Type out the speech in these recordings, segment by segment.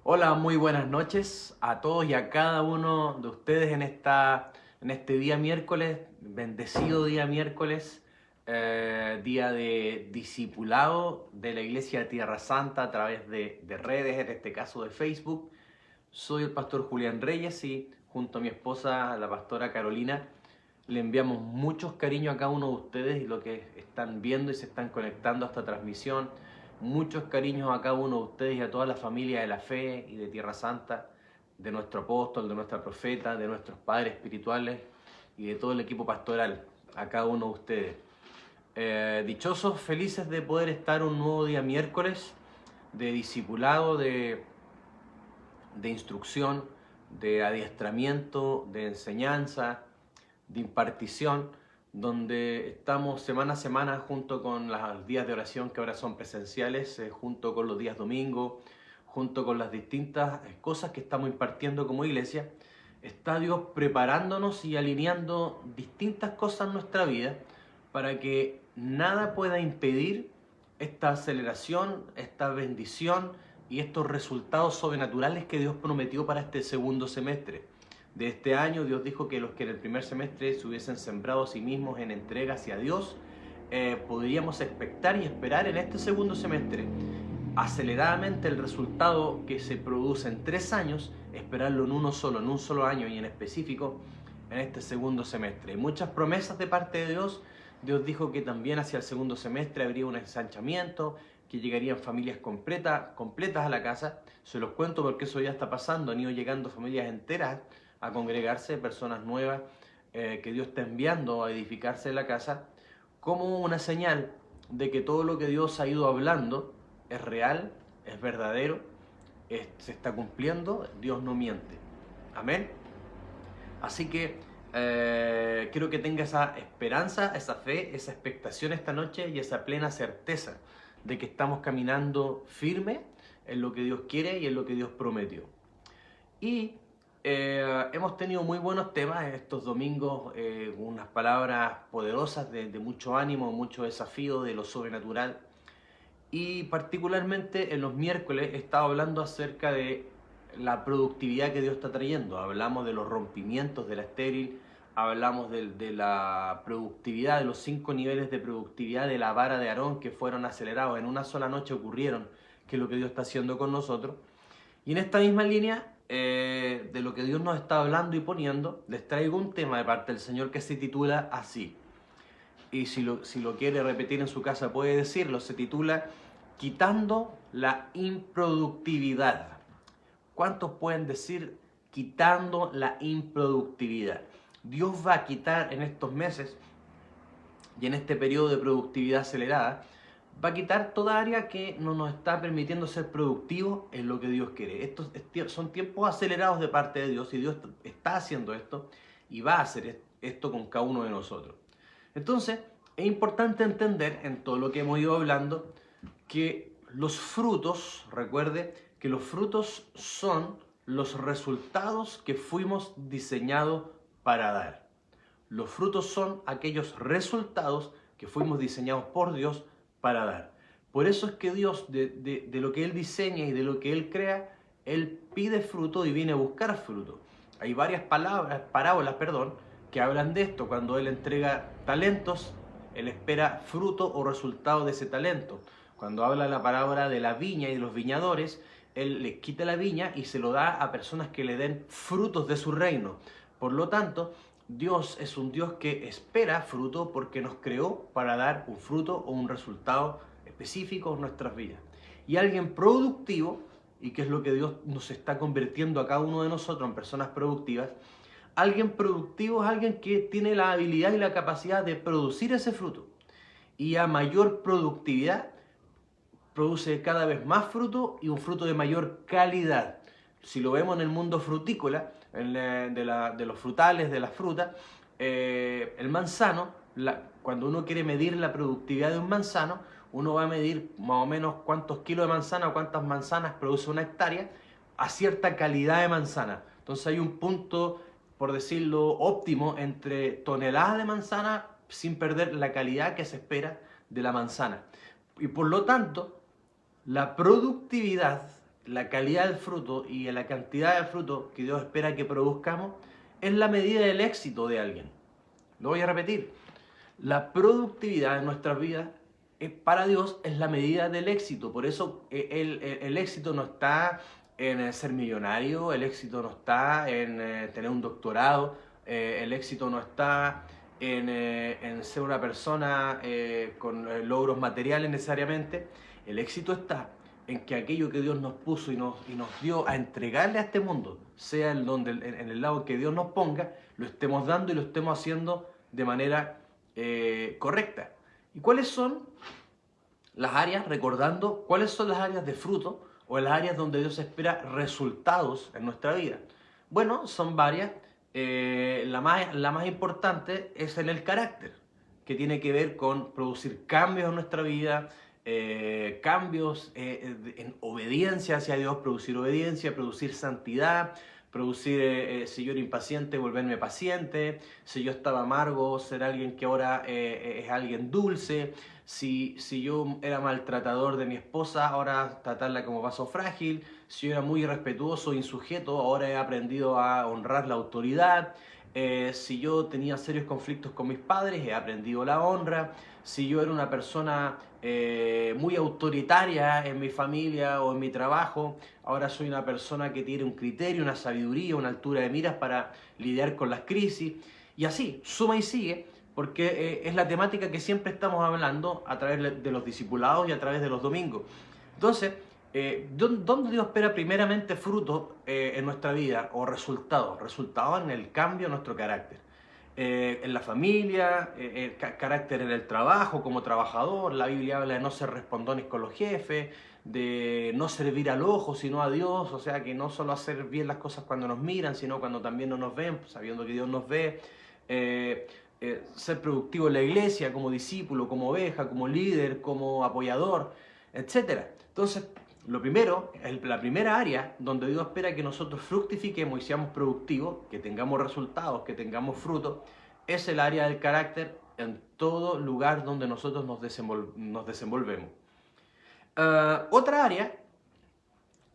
Hola, muy buenas noches a todos y a cada uno de ustedes en este día miércoles, bendecido día miércoles, día de discipulado de la Iglesia de Tierra Santa a través de redes, en este caso de Facebook. Soy el pastor Julián Reyes y junto a mi esposa, la pastora Carolina, le enviamos muchos cariños a cada uno de ustedes y lo que están viendo y se están conectando a esta transmisión. Muchos cariños a cada uno de ustedes y a toda la familia de la fe y de Tierra Santa, de nuestro apóstol, de nuestra profeta, de nuestros padres espirituales y de todo el equipo pastoral, a cada uno de ustedes. Dichosos, felices de poder estar un nuevo día miércoles de discipulado, de instrucción, de adiestramiento, de enseñanza, de impartición, donde estamos semana a semana junto con los días de oración que ahora son presenciales, junto con los días domingo, junto con las distintas cosas que estamos impartiendo como iglesia. Está Dios preparándonos y alineando distintas cosas en nuestra vida para que nada pueda impedir esta aceleración, esta bendición y estos resultados sobrenaturales que Dios prometió para este segundo semestre de este año. Dios dijo que los que en el primer semestre se hubiesen sembrado a sí mismos en entrega hacia Dios, podríamos expectar y esperar en este segundo semestre aceleradamente el resultado que se produce en 3 años, esperarlo en en un solo año y en específico en este segundo semestre. Muchas promesas de parte de Dios. Dios dijo que también hacia el segundo semestre habría un ensanchamiento, que llegarían familias completas a la casa. Se los cuento porque eso ya está pasando. Han ido llegando familias enteras a congregarse, personas nuevas que Dios está enviando a edificarse en la casa, como una señal de que todo lo que Dios ha ido hablando es real, es verdadero, se está cumpliendo, Dios no miente. Amén. Así que quiero que tenga esa esperanza, esa fe, esa expectación esta noche y esa plena certeza de que estamos caminando firme en lo que Dios quiere y en lo que Dios prometió. Y hemos tenido muy buenos temas estos domingos, unas palabras poderosas de mucho ánimo, mucho desafío de lo sobrenatural. Y particularmente en los miércoles he estado hablando acerca de la productividad que Dios está trayendo. Hablamos de los rompimientos de la estéril, hablamos de la productividad, de los 5 niveles de productividad de la vara de Aarón que fueron acelerados. En una sola noche ocurrieron, que es lo que Dios está haciendo con nosotros. Y en esta misma línea de lo que Dios nos está hablando y poniendo, les traigo un tema de parte del Señor que se titula así. Y si lo quiere repetir en su casa puede decirlo. Se titula Quitando la improductividad. ¿Cuántos pueden decir quitando la improductividad? Dios va a quitar en estos meses y en este periodo de productividad acelerada, va a quitar toda área que no nos está permitiendo ser productivos en lo que Dios quiere. Estos son tiempos acelerados de parte de Dios y Dios está haciendo esto y va a hacer esto con cada uno de nosotros. Entonces, es importante entender en todo lo que hemos ido hablando que los frutos, recuerde que los frutos son los resultados que fuimos diseñados para dar. Los frutos son aquellos resultados que fuimos diseñados por Dios para dar. Por eso es que Dios, de lo que Él diseña y de lo que Él crea, Él pide fruto y viene a buscar fruto. Hay varias parábolas, que hablan de esto. Cuando Él entrega talentos, Él espera fruto o resultado de ese talento. Cuando habla la parábola de la viña y de los viñadores, Él les quita la viña y se lo da a personas que le den frutos de su reino. Por lo tanto, Dios es un Dios que espera fruto porque nos creó para dar un fruto o un resultado específico en nuestras vidas. Y alguien productivo, y que es lo que Dios nos está convirtiendo a cada uno de nosotros en personas productivas, alguien productivo es alguien que tiene la habilidad y la capacidad de producir ese fruto. Y a mayor productividad, produce cada vez más fruto y un fruto de mayor calidad. Si lo vemos en el mundo frutícola, de los frutales, de las frutas, el manzano, cuando uno quiere medir la productividad de un manzano, uno va a medir más o menos cuántos kilos de manzana o cuántas manzanas produce una hectárea a cierta calidad de manzana. Entonces hay un punto, por decirlo, óptimo entre toneladas de manzana sin perder la calidad que se espera de la manzana. Y por lo tanto, la productividad la calidad del fruto y la cantidad de fruto que Dios espera que produzcamos es la medida del éxito de alguien. Lo voy a repetir. La productividad en nuestras vidas para Dios es la medida del éxito. Por eso el éxito no está en ser millonario, el éxito no está en tener un doctorado, el éxito no está en ser una persona con logros materiales necesariamente. El éxito está en que aquello que Dios nos puso y nos dio a entregarle a este mundo, sea en el lado que Dios nos ponga, lo estemos dando y lo estemos haciendo de manera correcta. ¿Y cuáles son las áreas, recordando, cuáles son las áreas de fruto o las áreas donde Dios espera resultados en nuestra vida? Bueno, son varias. La más importante es en el carácter, que tiene que ver con producir cambios en nuestra vida, cambios en obediencia hacia Dios, producir santidad, producir, si yo era impaciente, volverme paciente, si yo estaba amargo, ser alguien que ahora es alguien dulce, si yo era maltratador de mi esposa, ahora tratarla como vaso frágil, si yo era muy irrespetuoso, insujeto, ahora he aprendido a honrar la autoridad, si yo tenía serios conflictos con mis padres, he aprendido la honra, si yo era una persona muy autoritaria en mi familia o en mi trabajo, ahora soy una persona que tiene un criterio, una sabiduría, una altura de miras para lidiar con las crisis. Y así, suma y sigue, porque es la temática que siempre estamos hablando a través de los discipulados y a través de los domingos. Entonces, ¿dónde Dios espera primeramente fruto en nuestra vida o resultados? Resultados en el cambio de nuestro carácter. En la familia, carácter en el trabajo como trabajador. La Biblia habla de no ser respondones con los jefes, de no servir al ojo sino a Dios, o sea que no solo hacer bien las cosas cuando nos miran, sino cuando también no nos ven, sabiendo que Dios nos ve. Ser productivo en la iglesia como discípulo, como oveja, como líder, como apoyador, etcétera. Entonces, lo primero, la primera área donde Dios espera que nosotros fructifiquemos y seamos productivos, que tengamos resultados, que tengamos frutos, es el área del carácter en todo lugar donde nosotros nos desenvolvemos. Otra área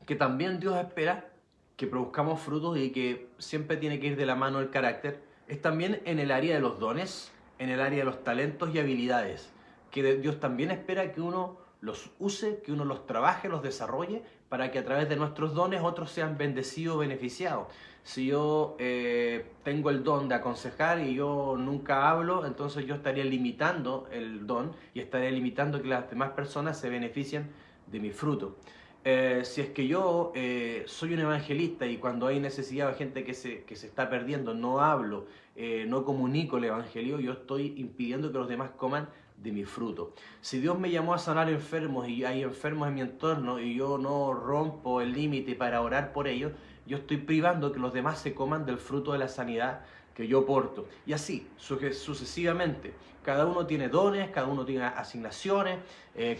que también Dios espera que produzcamos frutos y que siempre tiene que ir de la mano el carácter, es también en el área de los dones, en el área de los talentos y habilidades, que Dios también espera que uno los use, que uno los trabaje, los desarrolle, para que a través de nuestros dones otros sean bendecidos, beneficiados. Si yo tengo el don de aconsejar y yo nunca hablo, entonces yo estaría limitando el don y estaría limitando que las demás personas se beneficien de mi fruto. Si es que yo soy un evangelista y cuando hay necesidad de gente que se está perdiendo, no hablo, no comunico el evangelio, yo estoy impidiendo que los demás coman de mi fruto. Si Dios me llamó a sanar enfermos y hay enfermos en mi entorno y yo no rompo el límite para orar por ellos, yo estoy privando que los demás se coman del fruto de la sanidad que yo porto. Y así, sucesivamente. Cada uno tiene dones, cada uno tiene asignaciones,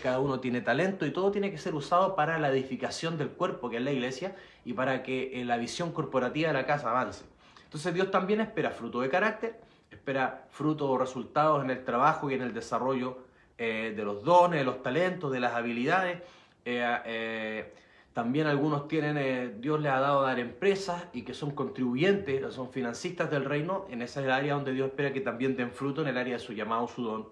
cada uno tiene talento y todo tiene que ser usado para la edificación del cuerpo, que es la iglesia, y para que la visión corporativa de la casa avance. Entonces Dios también espera fruto de carácter, espera frutos o resultados en el trabajo y en el desarrollo de los dones, de los talentos, de las habilidades. También algunos tienen, Dios les ha dado a dar empresas y que son contribuyentes, son financistas del reino. En esa es el área donde Dios espera que también den fruto, en el área de su llamado, su don.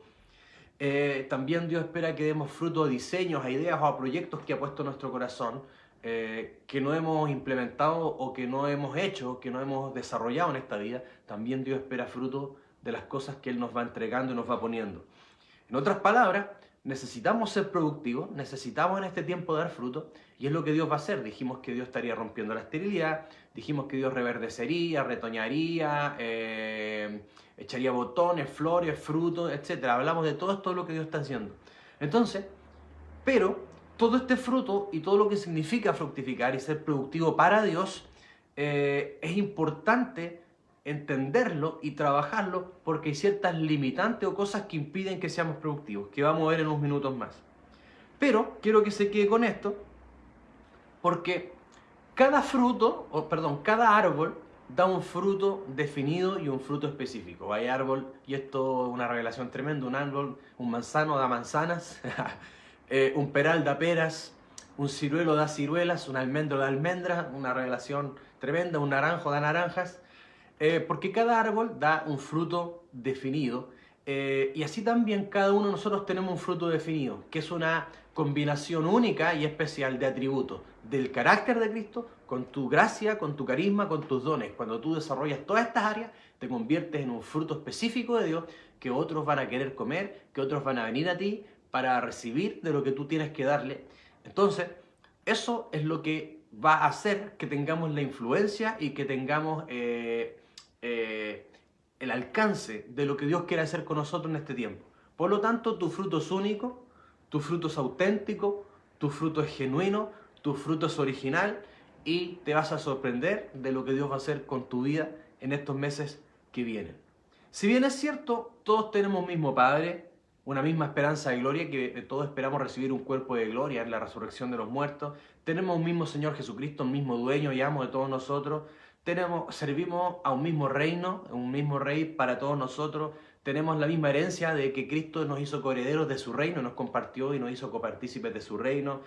También Dios espera que demos fruto a diseños, a ideas o a proyectos que ha puesto en nuestro corazón, que no hemos implementado o que no hemos hecho, que no hemos desarrollado en esta vida. También Dios espera fruto de las cosas que Él nos va entregando y nos va poniendo. En otras palabras, necesitamos ser productivos, necesitamos en este tiempo dar fruto, y es lo que Dios va a hacer. Dijimos que Dios estaría rompiendo la esterilidad, dijimos que Dios reverdecería, retoñaría, echaría botones, flores, frutos, etc. Hablamos de todo esto, lo que Dios está haciendo. Entonces, pero todo este fruto y todo lo que significa fructificar y ser productivo para Dios, es importante entenderlo y trabajarlo, porque hay ciertas limitantes o cosas que impiden que seamos productivos, que vamos a ver en unos minutos más. Pero quiero que se quede con esto, porque cada cada árbol da un fruto definido y un fruto específico. Hay árbol, y esto es una revelación tremenda, un árbol, un manzano da manzanas, un peral da peras, un ciruelo da ciruelas, un almendro da almendras, una revelación tremenda, un naranjo da naranjas, porque cada árbol da un fruto definido, y así también cada uno de nosotros tenemos un fruto definido, que es una combinación única y especial de atributos del carácter de Cristo con tu gracia, con tu carisma, con tus dones. Cuando tú desarrollas todas estas áreas, te conviertes en un fruto específico de Dios que otros van a querer comer, que otros van a venir a ti para recibir de lo que tú tienes que darle. Entonces, eso es lo que va a hacer que tengamos la influencia y que tengamos el alcance de lo que Dios quiere hacer con nosotros en este tiempo. Por lo tanto, tu fruto es único, tu fruto es auténtico, tu fruto es genuino, tu fruto es original y te vas a sorprender de lo que Dios va a hacer con tu vida en estos meses que vienen. Si bien es cierto, todos tenemos un mismo Padre, una misma esperanza de gloria, que todos esperamos recibir un cuerpo de gloria en la resurrección de los muertos, tenemos un mismo Señor Jesucristo, un mismo dueño y amo de todos nosotros, servimos a un mismo reino, un mismo rey para todos nosotros, tenemos la misma herencia de que Cristo nos hizo coherederos de su reino, nos compartió y nos hizo copartícipes de su reino,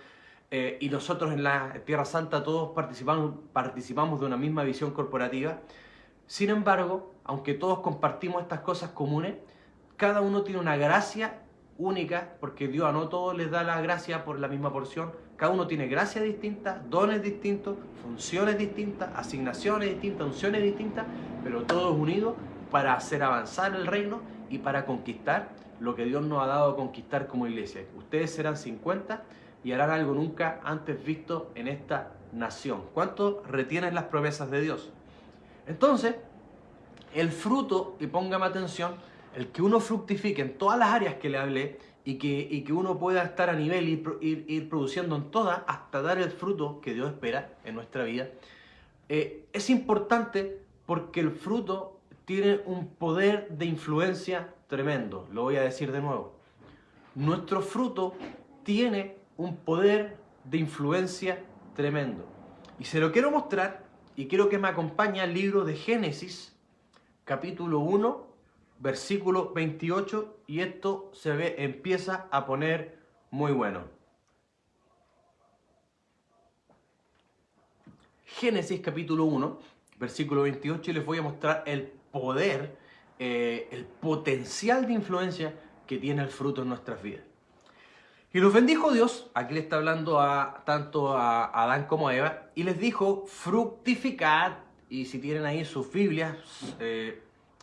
y nosotros en la Tierra Santa todos participamos de una misma visión corporativa. Sin embargo, aunque todos compartimos estas cosas comunes, cada uno tiene una gracia única, porque Dios a no todos les da la gracia por la misma porción. Cada uno tiene gracias distintas, dones distintos, funciones distintas, asignaciones distintas, unciones distintas, pero todos unidos para hacer avanzar el reino y para conquistar lo que Dios nos ha dado a conquistar como iglesia. Ustedes serán 50 y harán algo nunca antes visto en esta nación. ¿Cuántos retienen las promesas de Dios? Entonces, el fruto, y póngame atención, el que uno fructifique en todas las áreas que le hablé y que uno pueda estar a nivel y ir produciendo en todas hasta dar el fruto que Dios espera en nuestra vida, es importante porque el fruto tiene un poder de influencia tremendo. Lo voy a decir de nuevo. Nuestro fruto tiene un poder de influencia tremendo. Y se lo quiero mostrar y quiero que me acompañe al libro de Génesis, capítulo 1, versículo 28, y esto empieza a poner muy bueno. Génesis capítulo 1, versículo 28, y les voy a mostrar el poder, el potencial de influencia que tiene el fruto en nuestras vidas. Y los bendijo Dios, aquí le está hablando tanto a Adán como a Eva, y les dijo: fructificad, y si tienen ahí sus Biblias,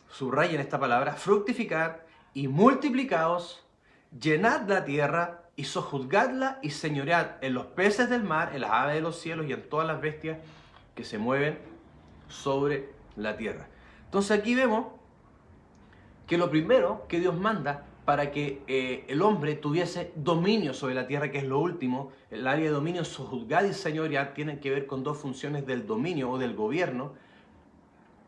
subrayen esta palabra: fructificad y multiplicaos, llenad la tierra y sojuzgadla y señoread en los peces del mar, en las aves de los cielos y en todas las bestias que se mueven sobre la tierra. Entonces aquí vemos que lo primero que Dios manda para que el hombre tuviese dominio sobre la tierra, que es lo último, el área de dominio, sojuzgar y señorear, tienen que ver con dos funciones del dominio o del gobierno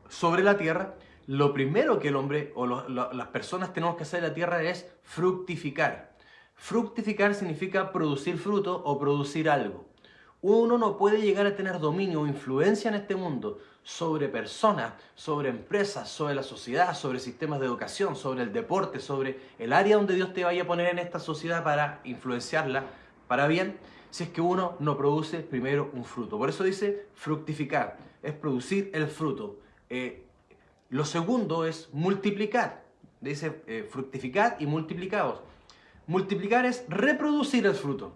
sobre la tierra. Lo primero que el hombre o las personas tenemos que hacer en la tierra es fructificar. Fructificar significa producir fruto o producir algo. Uno no puede llegar a tener dominio o influencia en este mundo sobre personas, sobre empresas, sobre la sociedad, sobre sistemas de educación, sobre el deporte, sobre el área donde Dios te vaya a poner en esta sociedad para influenciarla para bien, si es que uno no produce primero un fruto. Por eso dice fructificar, es producir el fruto. Lo segundo es multiplicar. Dice fructificar y multiplicaos. Multiplicar es reproducir el fruto.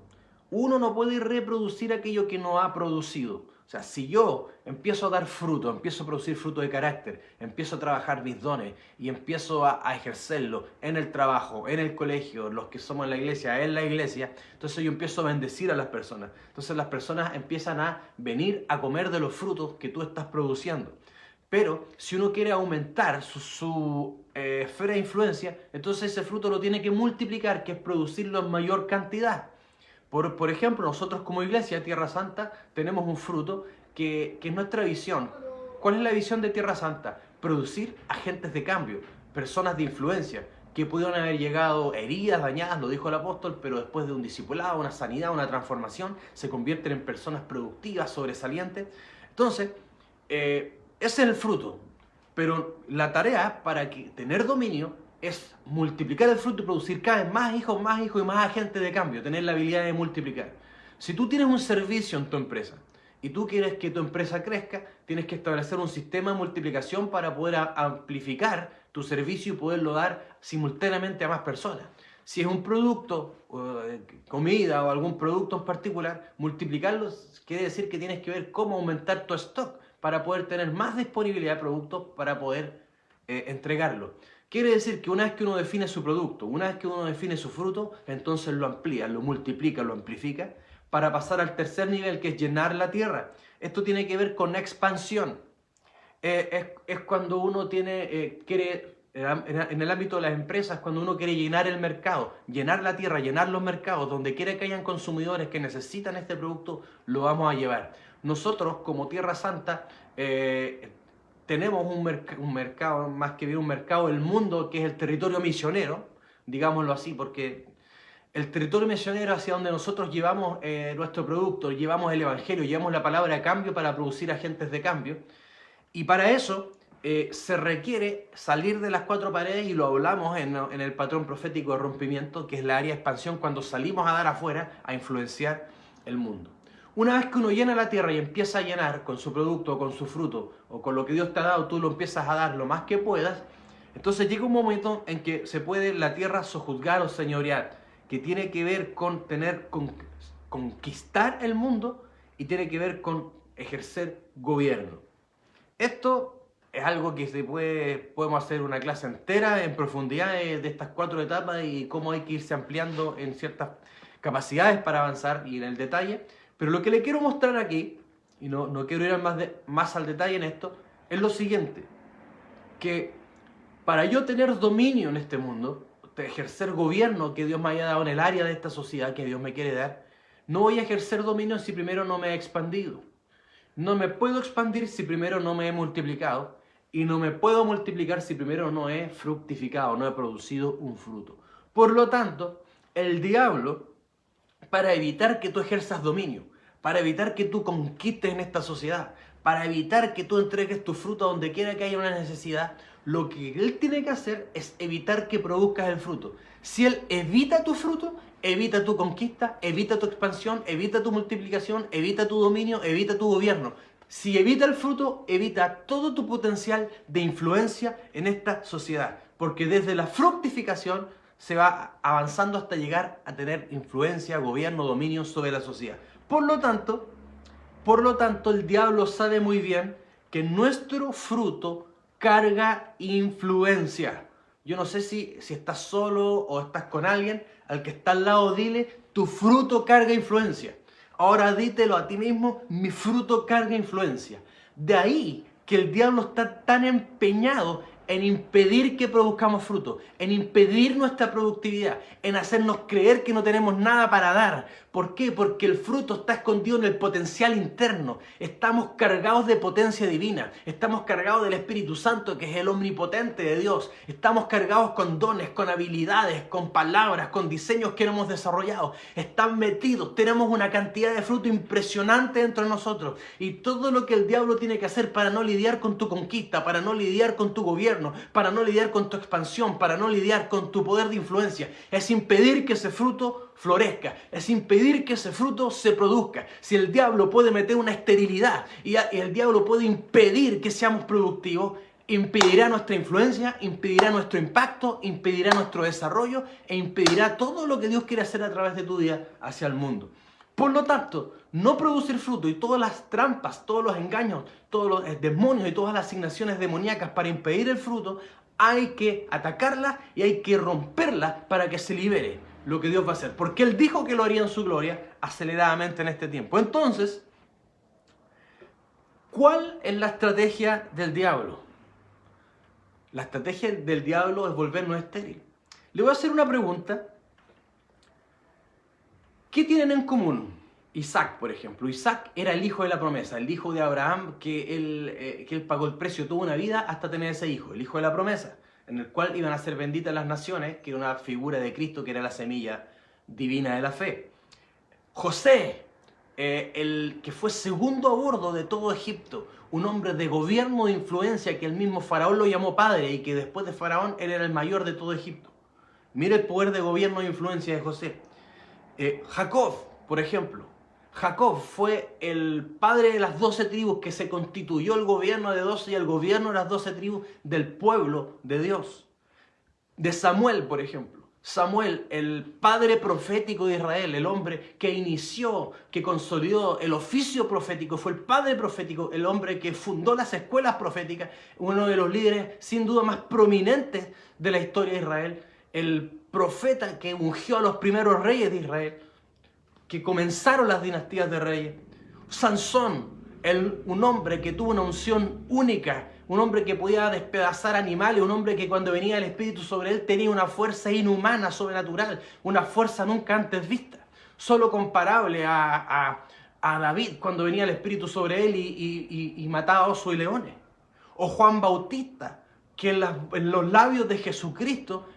Uno no puede reproducir aquello que no ha producido. O sea, si yo empiezo a dar fruto, empiezo a producir fruto de carácter, empiezo a trabajar mis dones y empiezo a ejercerlo en el trabajo, en el colegio, los que somos en la iglesia, entonces yo empiezo a bendecir a las personas. Entonces las personas empiezan a venir a comer de los frutos que tú estás produciendo. Pero si uno quiere aumentar su esfera de influencia, entonces ese fruto lo tiene que multiplicar, que es producirlo en mayor cantidad. Por ejemplo, nosotros como iglesia Tierra Santa tenemos un fruto que es nuestra visión. ¿Cuál es la visión de Tierra Santa? Producir agentes de cambio, personas de influencia, que pudieron haber llegado heridas, dañadas, lo dijo el apóstol, pero después de un discipulado, una sanidad, una transformación, se convierten en personas productivas, sobresalientes. Entonces, ese es el fruto. Pero la tarea para tener dominio es multiplicar el fruto y producir cada vez más hijos y más agentes de cambio, tener la habilidad de multiplicar. Si tú tienes un servicio en tu empresa y tú quieres que tu empresa crezca, tienes que establecer un sistema de multiplicación para poder amplificar tu servicio y poderlo dar simultáneamente a más personas. Si es un producto, comida o algún producto en particular, multiplicarlo quiere decir que tienes que ver cómo aumentar tu stock para poder tener más disponibilidad de productos para poder entregarlo. Quiere decir que una vez que uno define su producto, una vez que uno define su fruto, entonces lo amplía, lo multiplica, lo amplifica, para pasar al tercer nivel, que es llenar la tierra. Esto tiene que ver con expansión. Es cuando uno quiere, en el ámbito de las empresas, cuando uno quiere llenar el mercado, llenar la tierra, llenar los mercados, donde quiera que hayan consumidores que necesitan este producto, lo vamos a llevar. Nosotros, como Tierra Santa, tenemos un mercado, más que bien un mercado del mundo, que es el territorio misionero, digámoslo así, porque el territorio misionero hacia donde nosotros llevamos nuestro producto, llevamos el evangelio, llevamos la palabra de cambio para producir agentes de cambio. Y para eso se requiere salir de las cuatro paredes, y lo hablamos en el patrón profético de rompimiento, que es la área de expansión, cuando salimos a dar afuera, a influenciar el mundo. Una vez que uno llena la tierra y empieza a llenar con su producto, o con su fruto, o con lo que Dios te ha dado, tú lo empiezas a dar lo más que puedas, entonces llega un momento en que se puede la tierra sojuzgar o señorear, que tiene que ver con conquistar el mundo y tiene que ver con ejercer gobierno. Esto es algo que podemos hacer una clase entera en profundidad de estas cuatro etapas y cómo hay que irse ampliando en ciertas capacidades para avanzar y en el detalle. Pero lo que le quiero mostrar aquí, y no quiero ir más al detalle en esto, es lo siguiente, que para yo tener dominio en este mundo, ejercer gobierno que Dios me haya dado en el área de esta sociedad que Dios me quiere dar, no voy a ejercer dominio si primero no me he expandido. No me puedo expandir si primero no me he multiplicado, y no me puedo multiplicar si primero no he fructificado, no he producido un fruto. Por lo tanto, el diablo, para evitar que tú ejerzas dominio, para evitar que tú conquistes en esta sociedad, para evitar que tú entregues tu fruto donde quiera que haya una necesidad, lo que él tiene que hacer es evitar que produzcas el fruto. Si él evita tu fruto, evita tu conquista, evita tu expansión, evita tu multiplicación, evita tu dominio, evita tu gobierno. Si evita el fruto, evita todo tu potencial de influencia en esta sociedad. Porque desde la fructificación se va avanzando hasta llegar a tener influencia, gobierno, dominio sobre la sociedad. Por lo tanto, el diablo sabe muy bien que nuestro fruto carga influencia. Yo no sé si estás solo o estás con alguien, al que está al lado dile, tu fruto carga influencia. Ahora dítelo a ti mismo, mi fruto carga influencia. De ahí que el diablo está tan empeñado en impedir que produzcamos fruto, en impedir nuestra productividad, en hacernos creer que no tenemos nada para dar. ¿Por qué? Porque el fruto está escondido en el potencial interno. Estamos cargados de potencia divina, estamos cargados del Espíritu Santo, que es el omnipotente de Dios. Estamos cargados con dones, con habilidades, con palabras, con diseños que no hemos desarrollado. Están metidos, tenemos una cantidad de fruto impresionante dentro de nosotros. Y todo lo que el diablo tiene que hacer para no lidiar con tu conquista, para no lidiar con tu gobierno, para no lidiar con tu expansión, para no lidiar con tu poder de influencia, es impedir que ese fruto florezca, es impedir que ese fruto se produzca. Si el diablo puede meter una esterilidad y el diablo puede impedir que seamos productivos, impedirá nuestra influencia, impedirá nuestro impacto, impedirá nuestro desarrollo e impedirá todo lo que Dios quiere hacer a través de tu vida hacia el mundo. Por lo tanto, no producir fruto y todas las trampas, todos los engaños, todos los demonios y todas las asignaciones demoníacas para impedir el fruto, hay que atacarlas y hay que romperlas para que se libere lo que Dios va a hacer. Porque Él dijo que lo haría en su gloria aceleradamente en este tiempo. Entonces, ¿cuál es la estrategia del diablo? La estrategia del diablo es volvernos estériles. Le voy a hacer una pregunta. ¿Qué tienen en común? Isaac, por ejemplo. Isaac era el hijo de la promesa, el hijo de Abraham, que él pagó el precio, tuvo una vida hasta tener ese hijo, el hijo de la promesa, en el cual iban a ser benditas las naciones, que era una figura de Cristo, que era la semilla divina de la fe. José, el que fue segundo a bordo de todo Egipto, un hombre de gobierno, de influencia, que el mismo faraón lo llamó padre y que después de faraón él era el mayor de todo Egipto. Mira el poder de gobierno e influencia de José. Jacob, por ejemplo, Jacob fue el padre de las 12 tribus, que se constituyó el gobierno de 12 y el gobierno de las 12 tribus del pueblo de Dios. De Samuel, por ejemplo. Samuel, el padre profético de Israel, el hombre que inició, que consolidó el oficio profético, fue el padre profético, el hombre que fundó las escuelas proféticas, uno de los líderes sin duda más prominentes de la historia de Israel, el profeta que ungió a los primeros reyes de Israel, que comenzaron las dinastías de reyes. Sansón, un hombre que tuvo una unción única, un hombre que podía despedazar animales, un hombre que cuando venía el Espíritu sobre él tenía una fuerza inhumana, sobrenatural, una fuerza nunca antes vista, solo comparable a David cuando venía el Espíritu sobre él y mataba osos y leones. O Juan Bautista, que en los labios de Jesucristo,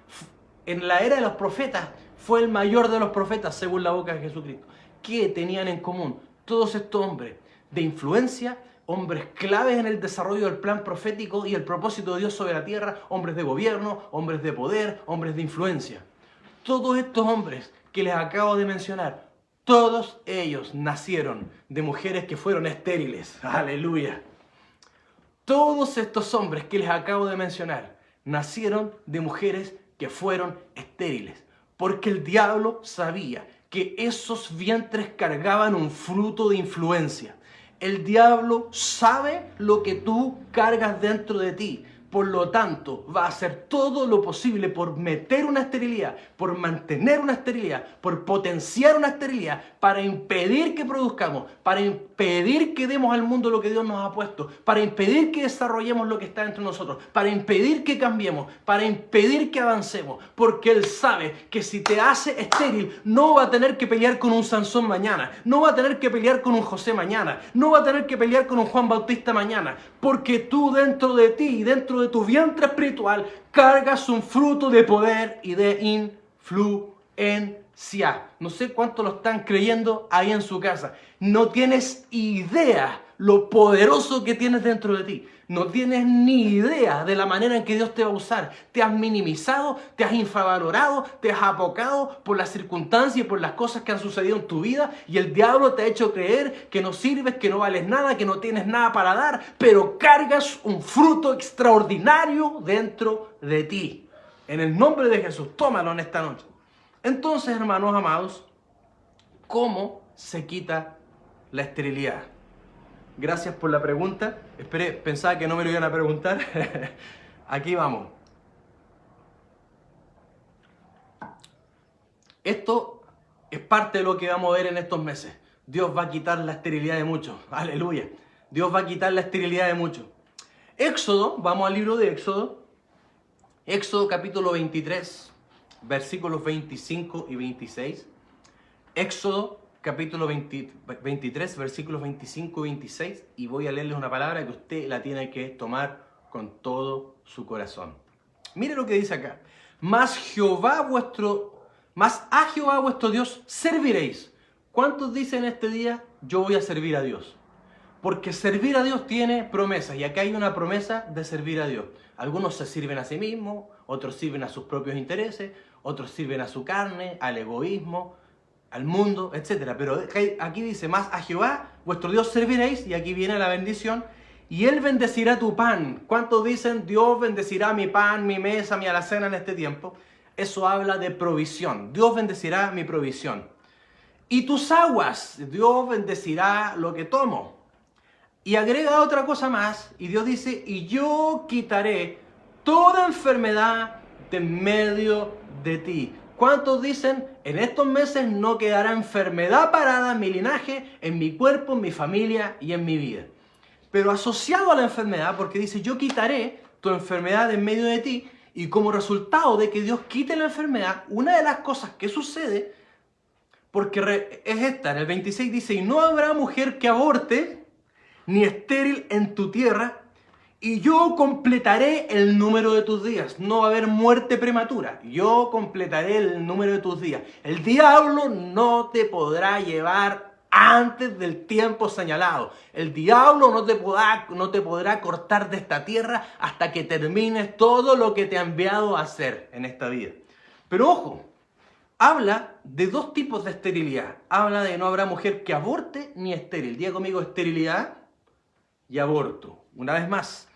en la era de los profetas, fue el mayor de los profetas según la boca de Jesucristo. ¿Qué tenían en común todos estos hombres de influencia? Hombres claves en el desarrollo del plan profético y el propósito de Dios sobre la tierra, hombres de gobierno, hombres de poder, hombres de influencia. Todos estos hombres que les acabo de mencionar, todos ellos nacieron de mujeres que fueron estériles. ¡Aleluya! Todos estos hombres que les acabo de mencionar nacieron de mujeres que fueron estériles, porque el diablo sabía que esos vientres cargaban un fruto de influencia. El diablo sabe lo que tú cargas dentro de ti. Por lo tanto, va a hacer todo lo posible por meter una esterilidad, por mantener una esterilidad, por potenciar una esterilidad, para impedir que produzcamos, para impedir que demos al mundo lo que Dios nos ha puesto, para impedir que desarrollemos lo que está dentro de nosotros, para impedir que cambiemos, para impedir que avancemos, porque Él sabe que si te hace estéril, no va a tener que pelear con un Sansón mañana, no va a tener que pelear con un José mañana, no va a tener que pelear con un Juan Bautista mañana, porque tú dentro de ti y dentro de tu vientre espiritual cargas un fruto de poder y de influencia. No sé cuánto lo están creyendo ahí en su casa. No tienes idea lo poderoso que tienes dentro de ti. No tienes ni idea de la manera en que Dios te va a usar. Te has minimizado, te has infravalorado, te has apocado por las circunstancias y por las cosas que han sucedido en tu vida, y el diablo te ha hecho creer que no sirves, que no vales nada, que no tienes nada para dar, pero cargas un fruto extraordinario dentro de ti. En el nombre de Jesús, tómalo en esta noche. Entonces, hermanos amados, ¿cómo se quita la esterilidad? Gracias por la pregunta. Pensaba que no me lo iban a preguntar. Aquí vamos. Esto es parte de lo que vamos a ver en estos meses. Dios va a quitar la esterilidad de muchos. Aleluya. Dios va a quitar la esterilidad de muchos. Éxodo, vamos al libro de Éxodo. Éxodo capítulo 23, versículos 25 y 26. Éxodo capítulo 23, versículos 25 y 26, y voy a leerles una palabra que usted la tiene que tomar con todo su corazón. Mire lo que dice acá. Mas a Jehová vuestro Dios serviréis. ¿Cuántos dicen este día, yo voy a servir a Dios? Porque servir a Dios tiene promesas, y acá hay una promesa de servir a Dios. Algunos se sirven a sí mismos, otros sirven a sus propios intereses, otros sirven a su carne, al egoísmo, al mundo, etc. Pero aquí dice, más a Jehová, vuestro Dios serviréis, y aquí viene la bendición, y Él bendecirá tu pan. ¿Cuántos dicen, Dios bendecirá mi pan, mi mesa, mi alacena en este tiempo? Eso habla de provisión. Dios bendecirá mi provisión. Y tus aguas, Dios bendecirá lo que tomo. Y agrega otra cosa más, y Dios dice, y yo quitaré toda enfermedad de en medio de ti. ¿Cuántos dicen, en estos meses no quedará enfermedad parada en mi linaje, en mi cuerpo, en mi familia y en mi vida? Pero asociado a la enfermedad, porque dice, yo quitaré tu enfermedad de en medio de ti, y como resultado de que Dios quite la enfermedad, una de las cosas que sucede, porque es esta, en el 26 dice, y no habrá mujer que aborte, ni estéril en tu tierra, y yo completaré el número de tus días. No va a haber muerte prematura. Yo completaré el número de tus días. El diablo no te podrá llevar antes del tiempo señalado. El diablo no te podrá cortar de esta tierra hasta que termines todo lo que te ha enviado a hacer en esta vida. Pero ojo, habla de dos tipos de esterilidad. Habla de no habrá mujer que aborte ni estéril. Diga conmigo esterilidad y aborto. Una vez más,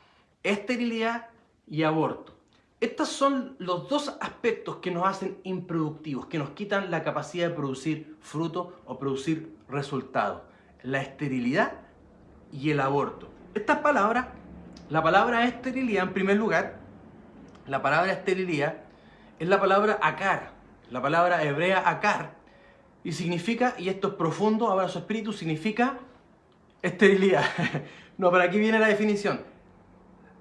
esterilidad y aborto. Estos son los dos aspectos que nos hacen improductivos, que nos quitan la capacidad de producir frutos o producir resultados. La esterilidad y el aborto. Estas palabras, la palabra esterilidad en primer lugar, la palabra esterilidad es la palabra akar, la palabra hebrea akar, y significa, y esto es profundo, ahora su espíritu, significa esterilidad. No, pero aquí viene la definición.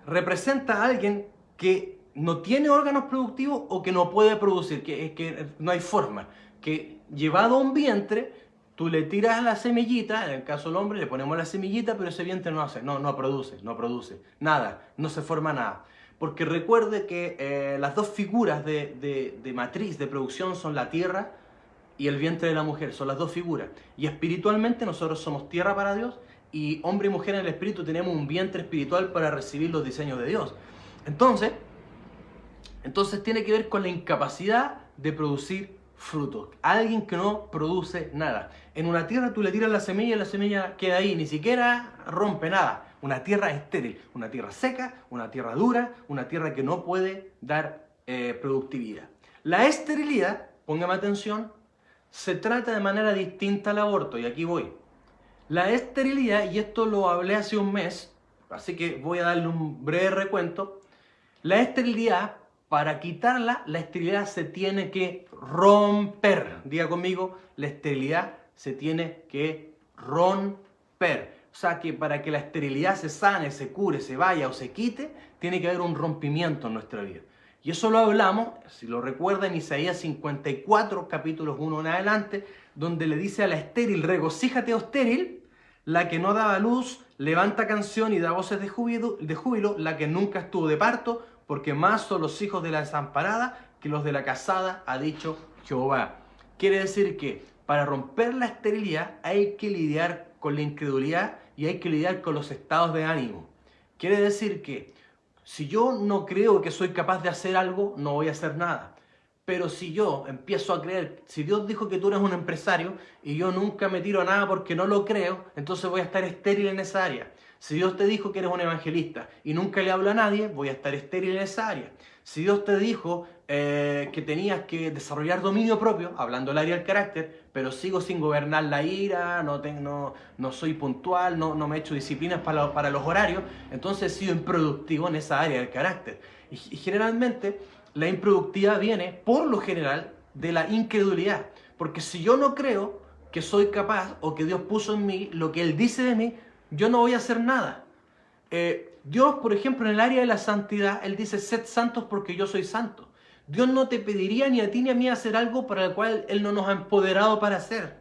Representa a alguien que no tiene órganos productivos o que no puede producir, que no hay forma, que llevado a un vientre, tú le tiras la semillita, en el caso del hombre le ponemos la semillita, pero ese vientre no hace, no produce nada, no se forma nada. Porque recuerde que las dos figuras de matriz, de producción, son la tierra y el vientre de la mujer, son las dos figuras. Y espiritualmente nosotros somos tierra para Dios, y hombre y mujer en el espíritu tenemos un vientre espiritual para recibir los diseños de Dios. Entonces tiene que ver con la incapacidad de producir frutos. Alguien que no produce nada. En una tierra tú le tiras la semilla y la semilla queda ahí, ni siquiera rompe nada. Una tierra estéril, una tierra seca, una tierra dura, una tierra que no puede dar productividad. La esterilidad, póngame atención, se trata de manera distinta al aborto, y aquí voy. La esterilidad, y esto lo hablé hace un mes, así que voy a darle un breve recuento. La esterilidad, para quitarla, la esterilidad se tiene que romper. Diga conmigo, la esterilidad se tiene que romper. O sea que para que la esterilidad se sane, se cure, se vaya o se quite, tiene que haber un rompimiento en nuestra vida. Y eso lo hablamos, si lo recuerdan, en Isaías 54, capítulos 1 en adelante, donde le dice a la estéril: regocíjate, oh estéril, la que no daba luz, levanta canción y da voces de júbilo, la que nunca estuvo de parto, porque más son los hijos de la desamparada que los de la casada, ha dicho Jehová. Quiere decir que para romper la esterilidad hay que lidiar con la incredulidad y hay que lidiar con los estados de ánimo. Quiere decir que si yo no creo que soy capaz de hacer algo, no voy a hacer nada. Pero si yo empiezo a creer, si Dios dijo que tú eres un empresario y yo nunca me tiro a nada porque no lo creo, entonces voy a estar estéril en esa área. Si Dios te dijo que eres un evangelista y nunca le hablo a nadie, voy a estar estéril en esa área. Si Dios te dijo que tenías que desarrollar dominio propio, hablando del área del carácter, pero sigo sin gobernar la ira, no soy puntual, no me he hecho disciplinas para los horarios, entonces he sido improductivo en esa área del carácter. Y generalmente la improductividad viene, por lo general, de la incredulidad. Porque si yo no creo que soy capaz o que Dios puso en mí lo que Él dice de mí, yo no voy a hacer nada. Dios, por ejemplo, en el área de la santidad, Él dice: sed santos porque yo soy santo. Dios no te pediría ni a ti ni a mí hacer algo para el cual Él no nos ha empoderado para hacer.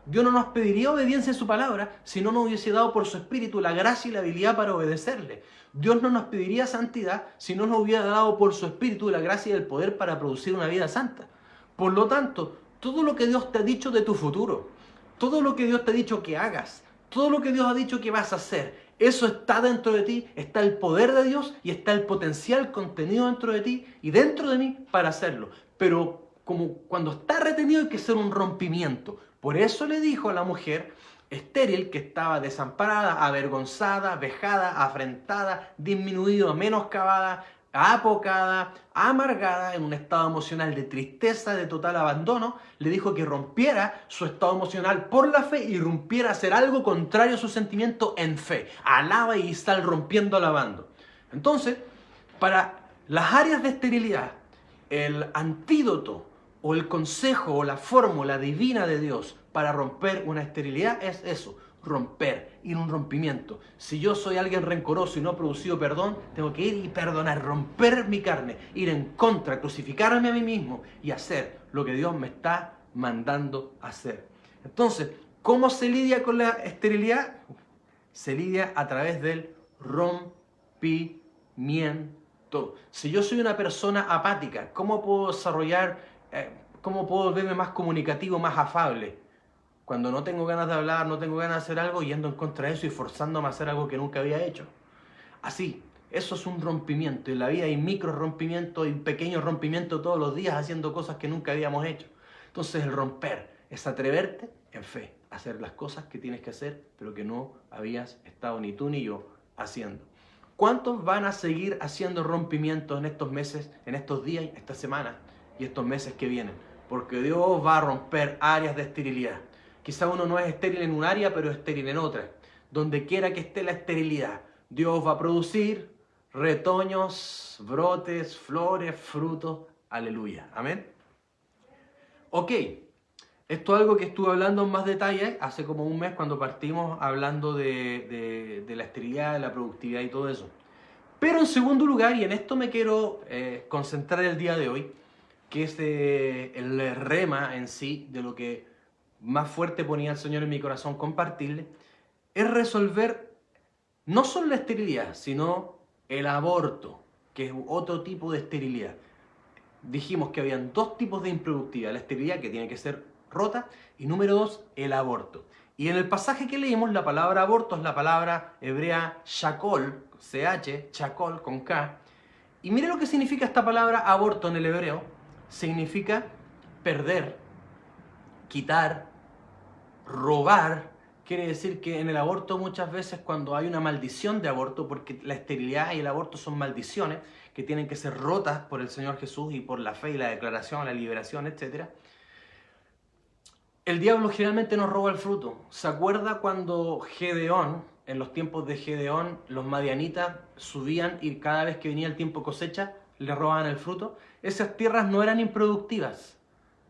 Dios no nos pediría obediencia en su palabra si no nos hubiese dado por su espíritu la gracia y la habilidad para obedecerle. Dios no nos pediría santidad si no nos hubiera dado por su espíritu la gracia y el poder para producir una vida santa. Por lo tanto, todo lo que Dios te ha dicho de tu futuro, todo lo que Dios te ha dicho que hagas, todo lo que Dios ha dicho que vas a hacer, eso está dentro de ti, está el poder de Dios y está el potencial contenido dentro de ti y dentro de mí para hacerlo. Pero como cuando está retenido hay que hacer un rompimiento. Por eso le dijo a la mujer estéril, que estaba desamparada, avergonzada, vejada, afrentada, disminuida, menoscabada, apocada, amargada, en un estado emocional de tristeza, de total abandono, le dijo que rompiera su estado emocional por la fe y rompiera a hacer algo contrario a su sentimiento en fe. Alaba y está rompiendo, alabando. Entonces, para las áreas de esterilidad, el antídoto o el consejo o la fórmula divina de Dios para romper una esterilidad es eso: romper, ir a un rompimiento. Si yo soy alguien rencoroso y no he producido perdón, tengo que ir y perdonar, romper mi carne, ir en contra, crucificarme a mí mismo y hacer lo que Dios me está mandando hacer. Entonces, ¿cómo se lidia con la esterilidad? Se lidia a través del rompimiento. Si yo soy una persona apática, ¿cómo puedo desarrollar, cómo puedo verme más comunicativo, más afable? Cuando no tengo ganas de hablar, no tengo ganas de hacer algo, yendo en contra de eso y forzándome a hacer algo que nunca había hecho. Así, eso es un rompimiento. En la vida hay micro rompimientos y pequeños rompimientos todos los días haciendo cosas que nunca habíamos hecho. Entonces el romper es atreverte en fe, hacer las cosas que tienes que hacer, pero que no habías estado ni tú ni yo haciendo. ¿Cuántos van a seguir haciendo rompimientos en estos meses, en estos días, estas semanas y estos meses que vienen? Porque Dios va a romper áreas de esterilidad. Quizá uno no es estéril en un área, pero es estéril en otra. Donde quiera que esté la esterilidad, Dios va a producir retoños, brotes, flores, frutos. Aleluya. Amén. Ok. Esto es algo que estuve hablando en más detalle hace como un mes cuando partimos hablando de la esterilidad, de la productividad y todo eso. Pero en segundo lugar, y en esto me quiero concentrar el día de hoy, que es el rema en sí, de lo que más fuerte ponía el Señor en mi corazón compartirle, es resolver no solo la esterilidad, sino el aborto, que es otro tipo de esterilidad. Dijimos que habían dos tipos de improductividad, la esterilidad que tiene que ser rota y número 2, el aborto. Y en el pasaje que leímos, la palabra aborto es la palabra hebrea shakol, CH, shakol con K. Y mire lo que significa esta palabra aborto en el hebreo. Significa perder, quitar, robar. Quiere decir que en el aborto muchas veces cuando hay una maldición de aborto, porque la esterilidad y el aborto son maldiciones que tienen que ser rotas por el Señor Jesús y por la fe y la declaración, la liberación, etc. El diablo generalmente nos roba el fruto. ¿Se acuerda cuando Gedeón, en los tiempos de Gedeón, los madianitas subían y cada vez que venía el tiempo cosecha, le robaban el fruto? Esas tierras no eran improductivas,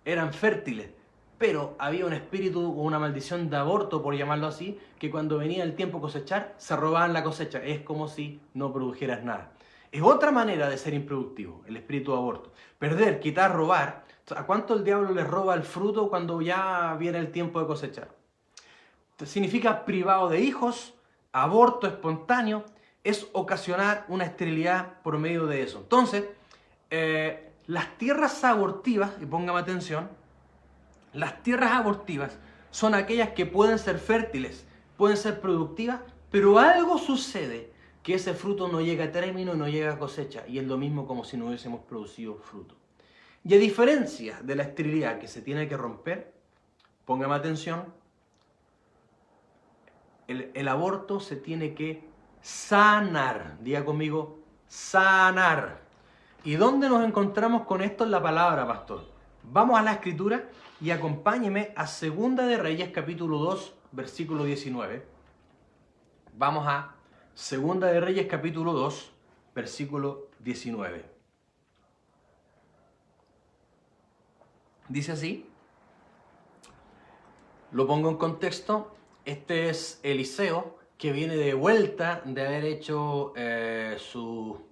eran fértiles, pero había un espíritu o una maldición de aborto, por llamarlo así, que cuando venía el tiempo cosechar, se robaban la cosecha. Es como si no produjeras nada. Es otra manera de ser improductivo, el espíritu de aborto. Perder, quitar, robar. ¿A cuánto el diablo les roba el fruto cuando ya viene el tiempo de cosechar? Significa privado de hijos, aborto espontáneo, es ocasionar una esterilidad por medio de eso. Entonces, las tierras abortivas, y póngame atención, las tierras abortivas son aquellas que pueden ser fértiles, pueden ser productivas, pero algo sucede que ese fruto no llega a término y no llega a cosecha. Y es lo mismo como si no hubiésemos producido fruto. Y a diferencia de la esterilidad que se tiene que romper, póngame atención, el aborto se tiene que sanar. Diga conmigo, sanar. ¿Y dónde nos encontramos con esto en la palabra, pastor? Vamos a la escritura y acompáñeme a Segunda de Reyes, capítulo 2, versículo 19. Vamos a Segunda de Reyes, capítulo 2, versículo 19. Dice así, lo pongo en contexto, este es Eliseo que viene de vuelta de haber hecho su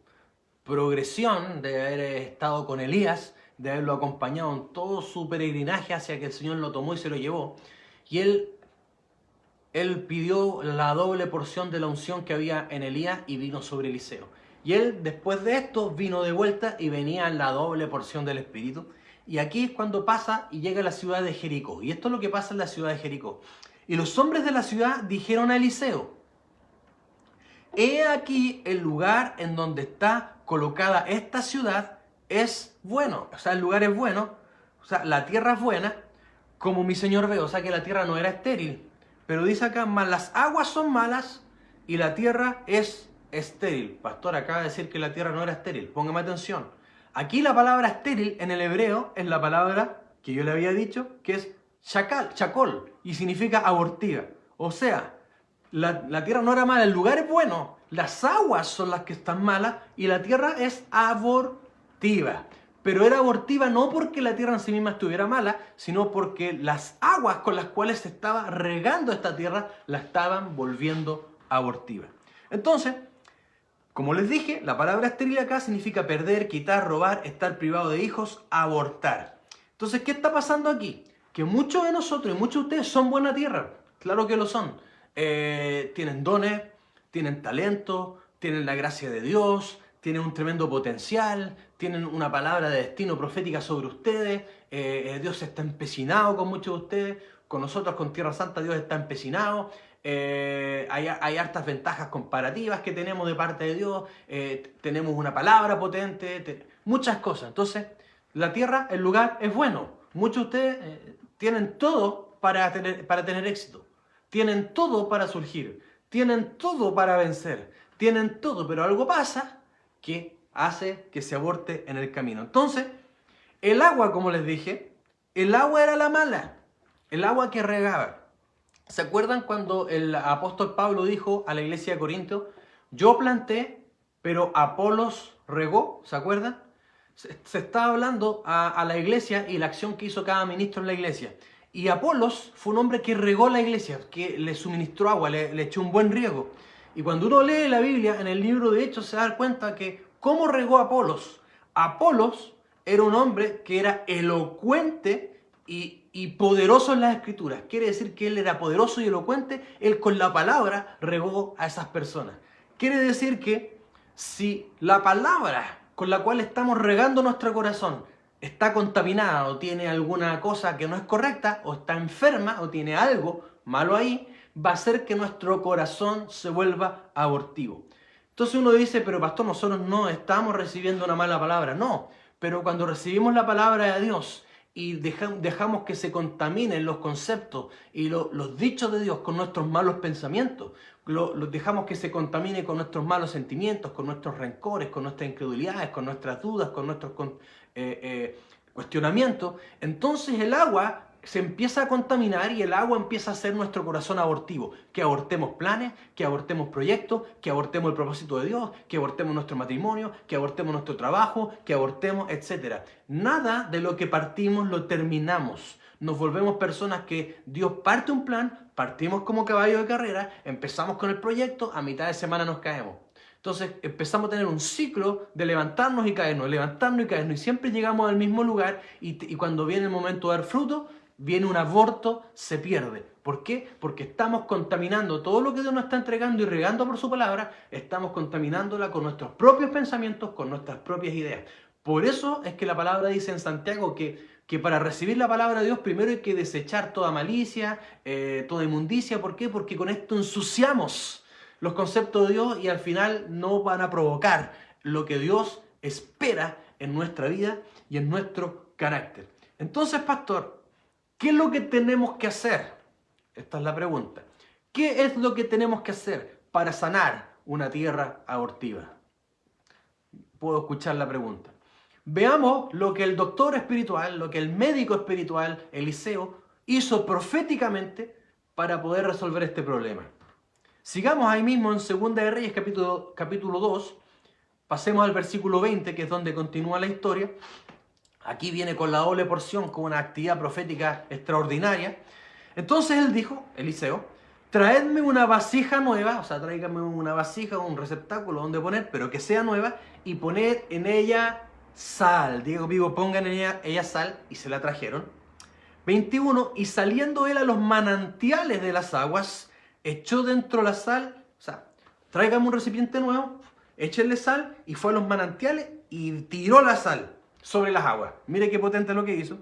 progresión, de haber estado con Elías, de haberlo acompañado en todo su peregrinaje hacia que el Señor lo tomó y se lo llevó. Y él pidió la doble porción de la unción que había en Elías y vino sobre Eliseo. Y él después de esto vino de vuelta y venía la doble porción del Espíritu. Y aquí es cuando pasa y llega a la ciudad de Jericó. Y esto es lo que pasa en la ciudad de Jericó. Y los hombres de la ciudad dijeron a Eliseo, he aquí el lugar en donde está colocada esta ciudad es bueno. O sea, el lugar es bueno. O sea, la tierra es buena, como mi señor ve. O sea, que la tierra no era estéril. Pero dice acá, más las aguas son malas y la tierra es estéril. Pastor, acaba de decir que la tierra no era estéril. Póngame atención. Aquí la palabra estéril en el hebreo es la palabra que yo le había dicho, que es chakol, y significa abortiva. O sea, la tierra no era mala, el lugar es bueno, las aguas son las que están malas y la tierra es abortiva. Pero era abortiva no porque la tierra en sí misma estuviera mala, sino porque las aguas con las cuales se estaba regando esta tierra la estaban volviendo abortiva. Entonces, como les dije, la palabra estéril acá significa perder, quitar, robar, estar privado de hijos, abortar. Entonces, ¿qué está pasando aquí? Que muchos de nosotros y muchos de ustedes son buena tierra. Claro que lo son. Tienen dones, tienen talento, tienen la gracia de Dios, tienen un tremendo potencial, tienen una palabra de destino profética sobre ustedes. Dios está empecinado con muchos de ustedes. Con nosotros, con Tierra Santa, Dios está empecinado. Hay hartas ventajas comparativas que tenemos de parte de Dios, tenemos una palabra potente, muchas cosas. Entonces, la tierra, el lugar es bueno, Muchos de ustedes tienen todo para tener éxito. Tienen todo para surgir. Tienen todo para vencer. Tienen todo, pero algo pasa que hace que se aborte en el camino. Entonces, el agua, como les dije, el agua era la mala. El agua que regaba. ¿Se acuerdan cuando el apóstol Pablo dijo a la iglesia de Corinto, yo planté, pero Apolos regó? ¿Se acuerdan? Se está hablando a la iglesia y la acción que hizo cada ministro en la iglesia. Y Apolos fue un hombre que regó la iglesia, que le suministró agua, le echó un buen riego. Y cuando uno lee la Biblia, en el libro de Hechos, se da cuenta que ¿cómo regó Apolos? Apolos era un hombre que era elocuente y poderoso en las escrituras. Quiere decir que él era poderoso y elocuente, él con la palabra regó a esas personas. Quiere decir que si la palabra con la cual estamos regando nuestro corazón está contaminada o tiene alguna cosa que no es correcta o está enferma o tiene algo malo ahí, va a hacer que nuestro corazón se vuelva abortivo. Entonces uno dice, pero pastor, nosotros no estamos recibiendo una mala palabra. No, pero cuando recibimos la palabra de Dios y dejamos que se contaminen los conceptos y los dichos de Dios con nuestros malos pensamientos, los dejamos que se contamine con nuestros malos sentimientos, con nuestros rencores, con nuestras incredulidades, con nuestras dudas, con nuestros cuestionamientos, entonces el agua se empieza a contaminar y el agua empieza a hacer nuestro corazón abortivo. Que abortemos planes, que abortemos proyectos, que abortemos el propósito de Dios, que abortemos nuestro matrimonio, que abortemos nuestro trabajo, que abortemos, etc. Nada de lo que partimos lo terminamos. Nos volvemos personas que Dios parte un plan, partimos como caballo de carrera, empezamos con el proyecto, a mitad de semana nos caemos. Entonces empezamos a tener un ciclo de levantarnos y caernos, y siempre llegamos al mismo lugar y cuando viene el momento de dar fruto, viene un aborto, se pierde. ¿Por qué? Porque estamos contaminando todo lo que Dios nos está entregando y regando por su palabra, estamos contaminándola con nuestros propios pensamientos, con nuestras propias ideas. Por eso es que la palabra dice en Santiago que para recibir la palabra de Dios primero hay que desechar toda malicia, toda inmundicia. ¿Por qué? Porque con esto ensuciamos los conceptos de Dios y al final no van a provocar lo que Dios espera en nuestra vida y en nuestro carácter. Entonces, pastor, ¿qué es lo que tenemos que hacer? Esta es la pregunta. ¿Qué es lo que tenemos que hacer para sanar una tierra abortiva? Puedo escuchar la pregunta. Veamos lo que el doctor espiritual, lo que el médico espiritual, Eliseo, hizo proféticamente para poder resolver este problema. Sigamos ahí mismo en 2 de Reyes capítulo 2, pasemos al versículo 20, que es donde continúa la historia. Aquí viene con la doble porción, con una actividad profética extraordinaria. Entonces él dijo, Eliseo, traedme una vasija nueva, o sea, tráigame una vasija, un receptáculo donde poner, pero que sea nueva, y poned en ella sal. Digo, pongan en ella sal, y se la trajeron. 21, y saliendo él a los manantiales de las aguas, echó dentro la sal, o sea, tráigame un recipiente nuevo, échenle sal, y fue a los manantiales y tiró la sal sobre las aguas. Mire qué potente lo que hizo.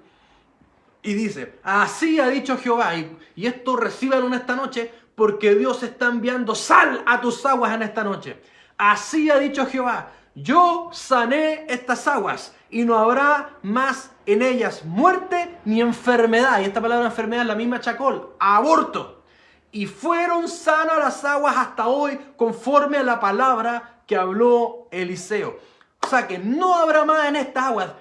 Y dice, así ha dicho Jehová, y esto recíbalo en esta noche, porque Dios está enviando sal a tus aguas en esta noche. Así ha dicho Jehová, yo sané estas aguas, y no habrá más en ellas muerte ni enfermedad. Y esta palabra enfermedad es la misma chacol, aborto. Y fueron sanas las aguas hasta hoy, conforme a la palabra que habló Eliseo. O sea que no habrá más en estas aguas.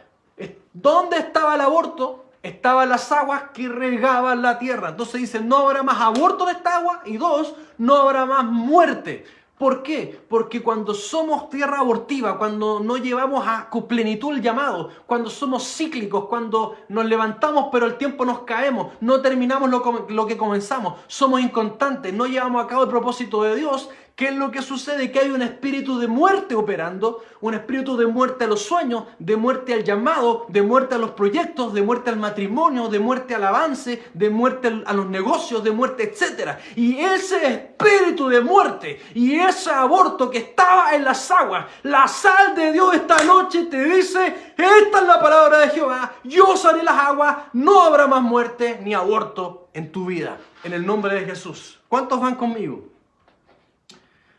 ¿Dónde estaba el aborto? Estaban las aguas que regaban la tierra. Entonces dice, no habrá más aborto en esta agua. Y 2, no habrá más muerte. ¿Por qué? Porque cuando somos tierra abortiva, cuando no llevamos a plenitud el llamado, cuando somos cíclicos, cuando nos levantamos pero al tiempo nos caemos, no terminamos lo que comenzamos, somos inconstantes, no llevamos a cabo el propósito de Dios, ¿qué es lo que sucede? Que hay un espíritu de muerte operando, un espíritu de muerte a los sueños, de muerte al llamado, de muerte a los proyectos, de muerte al matrimonio, de muerte al avance, de muerte a los negocios, de muerte, etc. Y ese espíritu de muerte y ese aborto que estaba en las aguas, la sal de Dios esta noche te dice, esta es la palabra de Jehová, yo sané las aguas, no habrá más muerte ni aborto en tu vida, en el nombre de Jesús. ¿Cuántos van conmigo?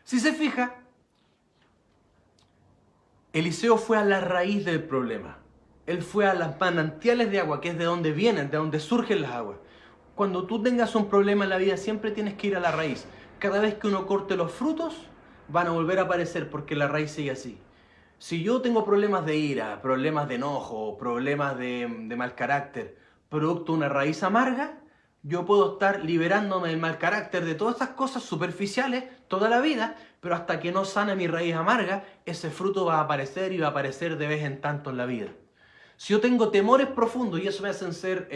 Si se fija, Eliseo fue a la raíz del problema. Él fue a las manantiales de agua, que es de donde vienen, de donde surgen las aguas. Cuando tú tengas un problema en la vida, siempre tienes que ir a la raíz. Cada vez que uno corte los frutos, van a volver a aparecer porque la raíz sigue así. Si yo tengo problemas de ira, problemas de enojo, problemas de mal carácter, producto de una raíz amarga, yo puedo estar liberándome del mal carácter, de todas estas cosas superficiales toda la vida, pero hasta que no sane mi raíz amarga, ese fruto va a aparecer y va a aparecer de vez en tanto en la vida. Si yo tengo temores profundos y eso me hacen ser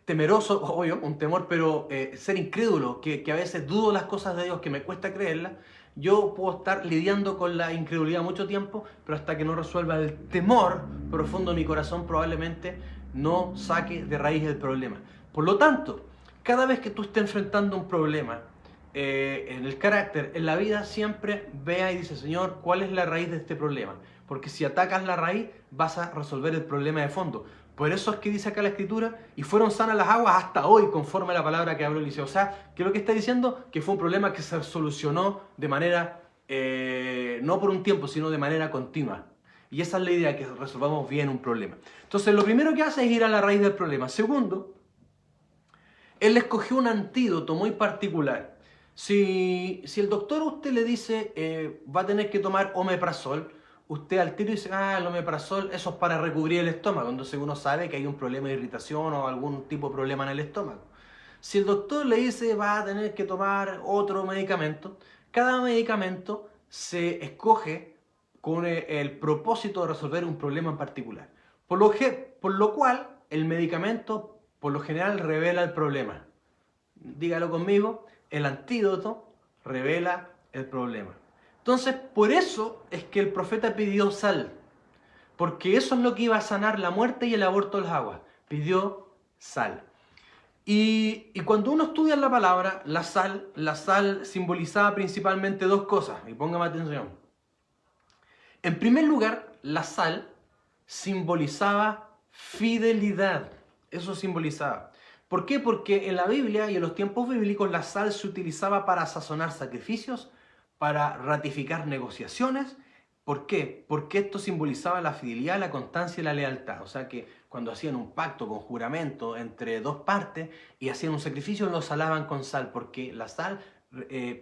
temeroso, obvio, un temor, pero ser incrédulo, que a veces dudo las cosas de Dios, que me cuesta creerlas, yo puedo estar lidiando con la incredulidad mucho tiempo, pero hasta que no resuelva el temor profundo de mi corazón, probablemente no saque de raíz el problema. Por lo tanto, cada vez que tú estés enfrentando un problema en el carácter, en la vida, siempre vea y dice, Señor, ¿cuál es la raíz de este problema? Porque si atacas la raíz, vas a resolver el problema de fondo. Por eso es que dice acá la Escritura, y fueron sanas las aguas hasta hoy, conforme a la palabra que habló Eliseo. O sea, ¿qué es lo que está diciendo? Que fue un problema que se solucionó de manera, no por un tiempo, sino de manera continua. Y esa es la idea, que resolvamos bien un problema. Entonces, lo primero que hace es ir a la raíz del problema. Segundo, él escogió un antídoto muy particular. Si el doctor a usted le dice, va a tener que tomar omeprazol, usted al tiro dice, el omeprazol, eso es para recubrir el estómago. Entonces uno sabe que hay un problema de irritación o algún tipo de problema en el estómago. Si el doctor le dice, va a tener que tomar otro medicamento, cada medicamento se escoge con el propósito de resolver un problema en particular. Por lo cual, el medicamento, por lo general, revela el problema. Dígalo conmigo, el antídoto revela el problema. Entonces, por eso es que el profeta pidió sal, porque eso es lo que iba a sanar la muerte y el aborto de las aguas. Pidió sal. Y cuando uno estudia la palabra, la sal simbolizaba principalmente dos cosas, y póngame atención. En primer lugar, la sal simbolizaba fidelidad. Eso simbolizaba. ¿Por qué? Porque en la Biblia y en los tiempos bíblicos la sal se utilizaba para sazonar sacrificios, para ratificar negociaciones. ¿Por qué? Porque esto simbolizaba la fidelidad, la constancia y la lealtad. O sea que cuando hacían un pacto con juramento entre dos partes y hacían un sacrificio, lo salaban con sal, porque la sal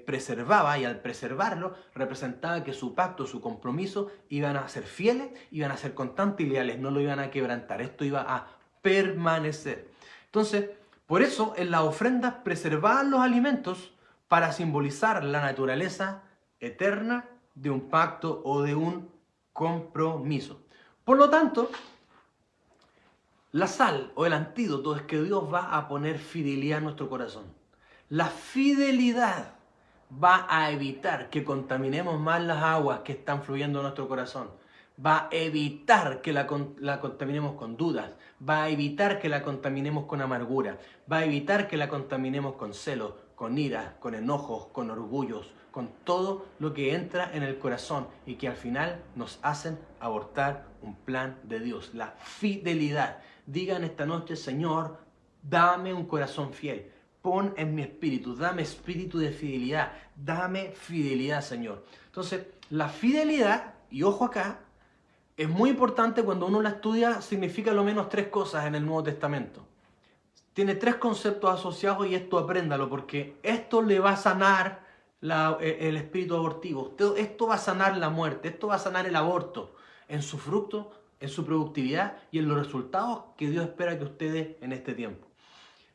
preservaba, y al preservarlo representaba que su pacto, su compromiso, iban a ser fieles, iban a ser constantes y leales, no lo iban a quebrantar. Esto iba a permanecer. Entonces, por eso en las ofrendas preservaban los alimentos para simbolizar la naturaleza eterna de un pacto o de un compromiso. Por lo tanto, la sal o el antídoto es que Dios va a poner fidelidad en nuestro corazón. La fidelidad va a evitar que contaminemos más las aguas que están fluyendo en nuestro corazón. Va a evitar que la contaminemos con dudas. Va a evitar que la contaminemos con amargura. Va a evitar que la contaminemos con celos, con ira, con enojos, con orgullos, con todo lo que entra en el corazón y que al final nos hacen abortar un plan de Dios. La fidelidad. Digan esta noche, Señor, dame un corazón fiel. Pon en mi espíritu, dame espíritu de fidelidad. Dame fidelidad, Señor. Entonces, la fidelidad, y ojo acá, es muy importante. Cuando uno la estudia, significa lo menos tres cosas en el Nuevo Testamento. Tiene tres conceptos asociados y esto apréndalo, porque esto le va a sanar el espíritu abortivo. Esto va a sanar la muerte, esto va a sanar el aborto en su fruto, en su productividad y en los resultados que Dios espera que usted dé en este tiempo.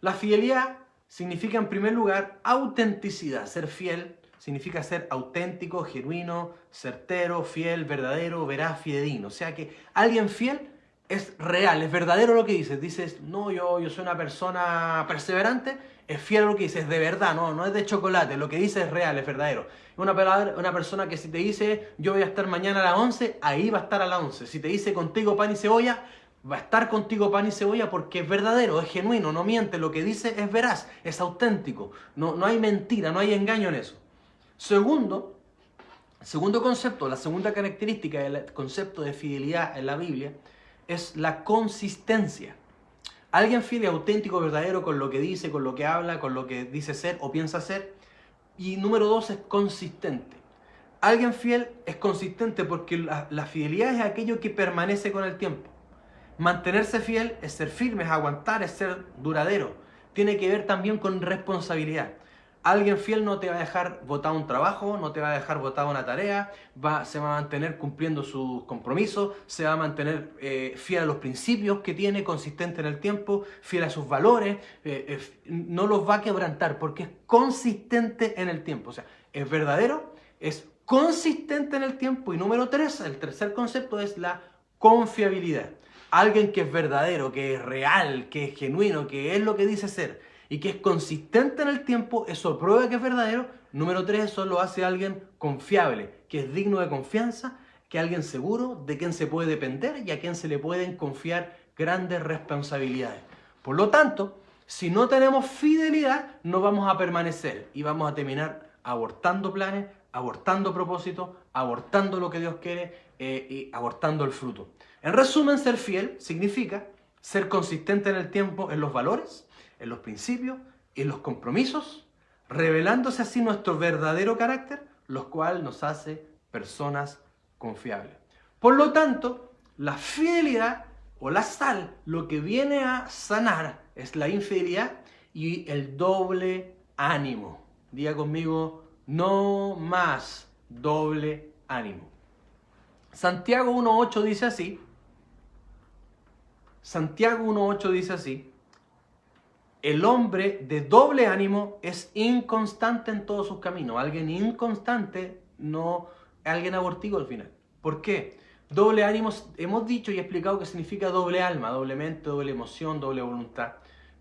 La fidelidad significa, en primer lugar, autenticidad. Ser fiel significa ser auténtico, genuino, certero, fiel, verdadero, veraz, fidedigno. O sea que alguien fiel es real, es verdadero lo que dices. Dices, no, yo soy una persona perseverante, es fiel a lo que dices, es de verdad, no es de chocolate, lo que dice es real, es verdadero. Una persona que si te dice, yo voy a estar mañana a las 11, ahí va a estar a las 11. Si te dice contigo pan y cebolla, va a estar contigo pan y cebolla porque es verdadero, es genuino, no miente, lo que dice es veraz, es auténtico. No hay mentira, no hay engaño en eso. Segundo concepto, la segunda característica del concepto de fidelidad en la Biblia es la consistencia. Alguien fiel y auténtico, verdadero con lo que dice, con lo que habla, con lo que dice ser o piensa ser. Y número dos, es consistente. Alguien fiel es consistente porque la fidelidad es aquello que permanece con el tiempo. Mantenerse fiel es ser firme, es aguantar, es ser duradero. Tiene que ver también con responsabilidad. Alguien fiel no te va a dejar botar un trabajo, no te va a dejar botar una tarea, se va a mantener cumpliendo sus compromisos, se va a mantener fiel a los principios que tiene, consistente en el tiempo, fiel a sus valores, no los va a quebrantar porque es consistente en el tiempo. O sea, es verdadero, es consistente en el tiempo. Y número 3, el tercer concepto es la confiabilidad. Alguien que es verdadero, que es real, que es genuino, que es lo que dice ser y que es consistente en el tiempo, eso prueba que es verdadero. Número 3, eso lo hace alguien confiable, que es digno de confianza, que es alguien seguro, de quien se puede depender y a quien se le pueden confiar grandes responsabilidades. Por lo tanto, si no tenemos fidelidad, no vamos a permanecer y vamos a terminar abortando planes, abortando propósitos, abortando lo que Dios quiere y abortando el fruto. En resumen, ser fiel significa ser consistente en el tiempo, en los valores, en los principios y en los compromisos, revelándose así nuestro verdadero carácter, lo cual nos hace personas confiables. Por lo tanto, la fidelidad o la sal lo que viene a sanar es la infidelidad y el doble ánimo. Diga conmigo, no más doble ánimo. Santiago 1.8 dice así. Santiago 1.8 dice así. El hombre de doble ánimo es inconstante en todos sus caminos. Alguien inconstante, no alguien abortivo al final. ¿Por qué? Doble ánimo, hemos dicho y explicado que significa doble alma, doble mente, doble emoción, doble voluntad.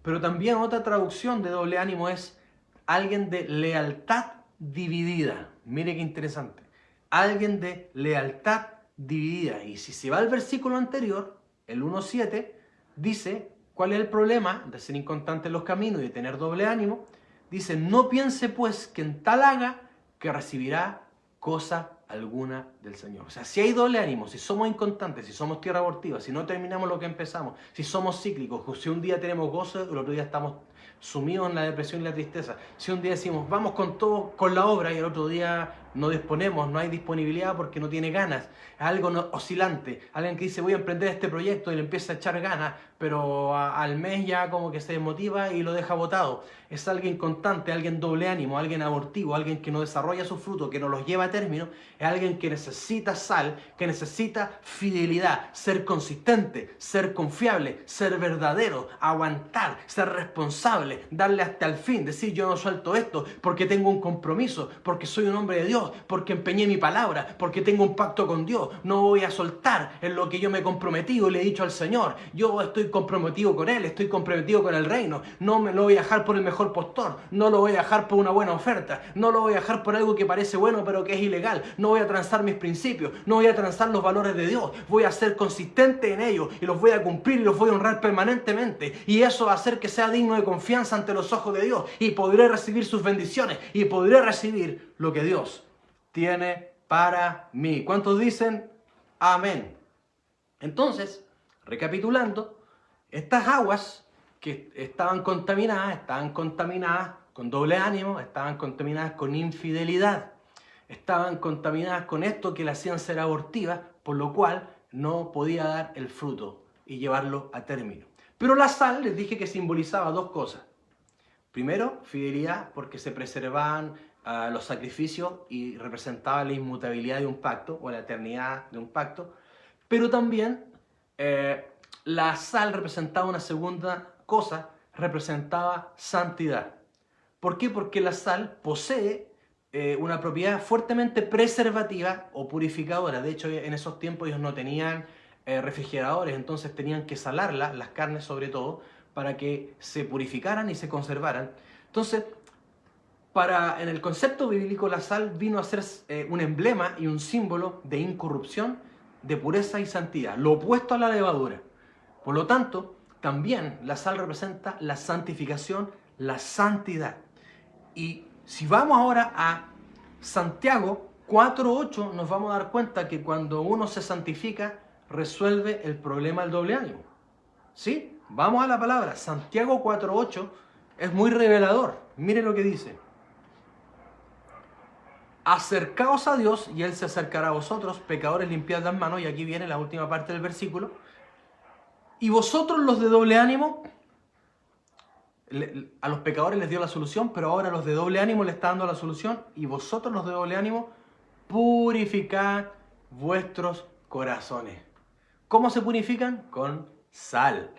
Pero también otra traducción de doble ánimo es alguien de lealtad dividida. Mire qué interesante. Alguien de lealtad dividida. Y si se va al versículo anterior, el 1.7, dice, ¿cuál es el problema de ser inconstante en los caminos y de tener doble ánimo? Dice, no piense pues que en tal haga que recibirá cosa alguna del Señor. O sea, si hay doble ánimo, si somos inconstantes, si somos tierra abortiva, si no terminamos lo que empezamos, si somos cíclicos, si un día tenemos gozo, el otro día estamos sumidos en la depresión y la tristeza, si un día decimos vamos con todo, con la obra y el otro día no disponemos, no hay disponibilidad porque no tiene ganas, es algo oscilante, alguien que dice voy a emprender este proyecto y le empieza a echar ganas, pero al mes ya como que se desmotiva y lo deja botado. Es alguien constante, alguien doble ánimo, alguien abortivo, alguien que no desarrolla sus frutos, que no los lleva a término, es alguien que necesita sal, que necesita fidelidad, ser consistente, ser confiable, ser verdadero, aguantar, ser responsable, darle hasta el fin, decir yo no suelto esto porque tengo un compromiso, porque soy un hombre de Dios, porque empeñé mi palabra, porque tengo un pacto con Dios, no voy a soltar en lo que yo me he comprometido y le he dicho al Señor, yo estoy comprometido con Él, estoy comprometido con el reino, no me lo voy a dejar por el mejor postor, no lo voy a dejar por una buena oferta, no lo voy a dejar por algo que parece bueno pero que es ilegal, no voy a transar mis principios, no voy a transar los valores de Dios, voy a ser consistente en ellos y los voy a cumplir y los voy a honrar permanentemente y eso va a hacer que sea digno de confianza ante los ojos de Dios y podré recibir sus bendiciones y podré recibir lo que Dios tiene para mí. ¿Cuántos dicen amén? Entonces, recapitulando, estas aguas que estaban contaminadas con doble ánimo, estaban contaminadas con infidelidad, estaban contaminadas con esto que le hacían ser abortivas, por lo cual no podía dar el fruto y llevarlo a término. Pero la sal, les dije que simbolizaba dos cosas. Primero, fidelidad, porque se preservaban los sacrificios y representaba la inmutabilidad de un pacto o la eternidad de un pacto. Pero también la sal representaba una segunda cosa, representaba santidad. ¿Por qué? Porque la sal posee una propiedad fuertemente preservativa o purificadora. De hecho, en esos tiempos ellos no tenían refrigeradores, entonces tenían que salarla, las carnes sobre todo, para que se purificaran y se conservaran. Entonces, en el concepto bíblico, la sal vino a ser un emblema y un símbolo de incorrupción, de pureza y santidad, lo opuesto a la levadura. Por lo tanto, también la sal representa la santificación, la santidad. Y si vamos ahora a Santiago 4.8, nos vamos a dar cuenta que cuando uno se santifica, resuelve el problema del doble ánimo. ¿Sí? Vamos a la palabra. Santiago 4.8 es muy revelador. Mire lo que dice. Acercaos a Dios y Él se acercará a vosotros, pecadores, limpiad las manos. Y aquí viene la última parte del versículo. Y vosotros los de doble ánimo, a los pecadores les dio la solución, pero ahora a los de doble ánimo le está dando la solución. Y vosotros los de doble ánimo, purificad vuestros corazones. ¿Cómo se purifican? Con sal.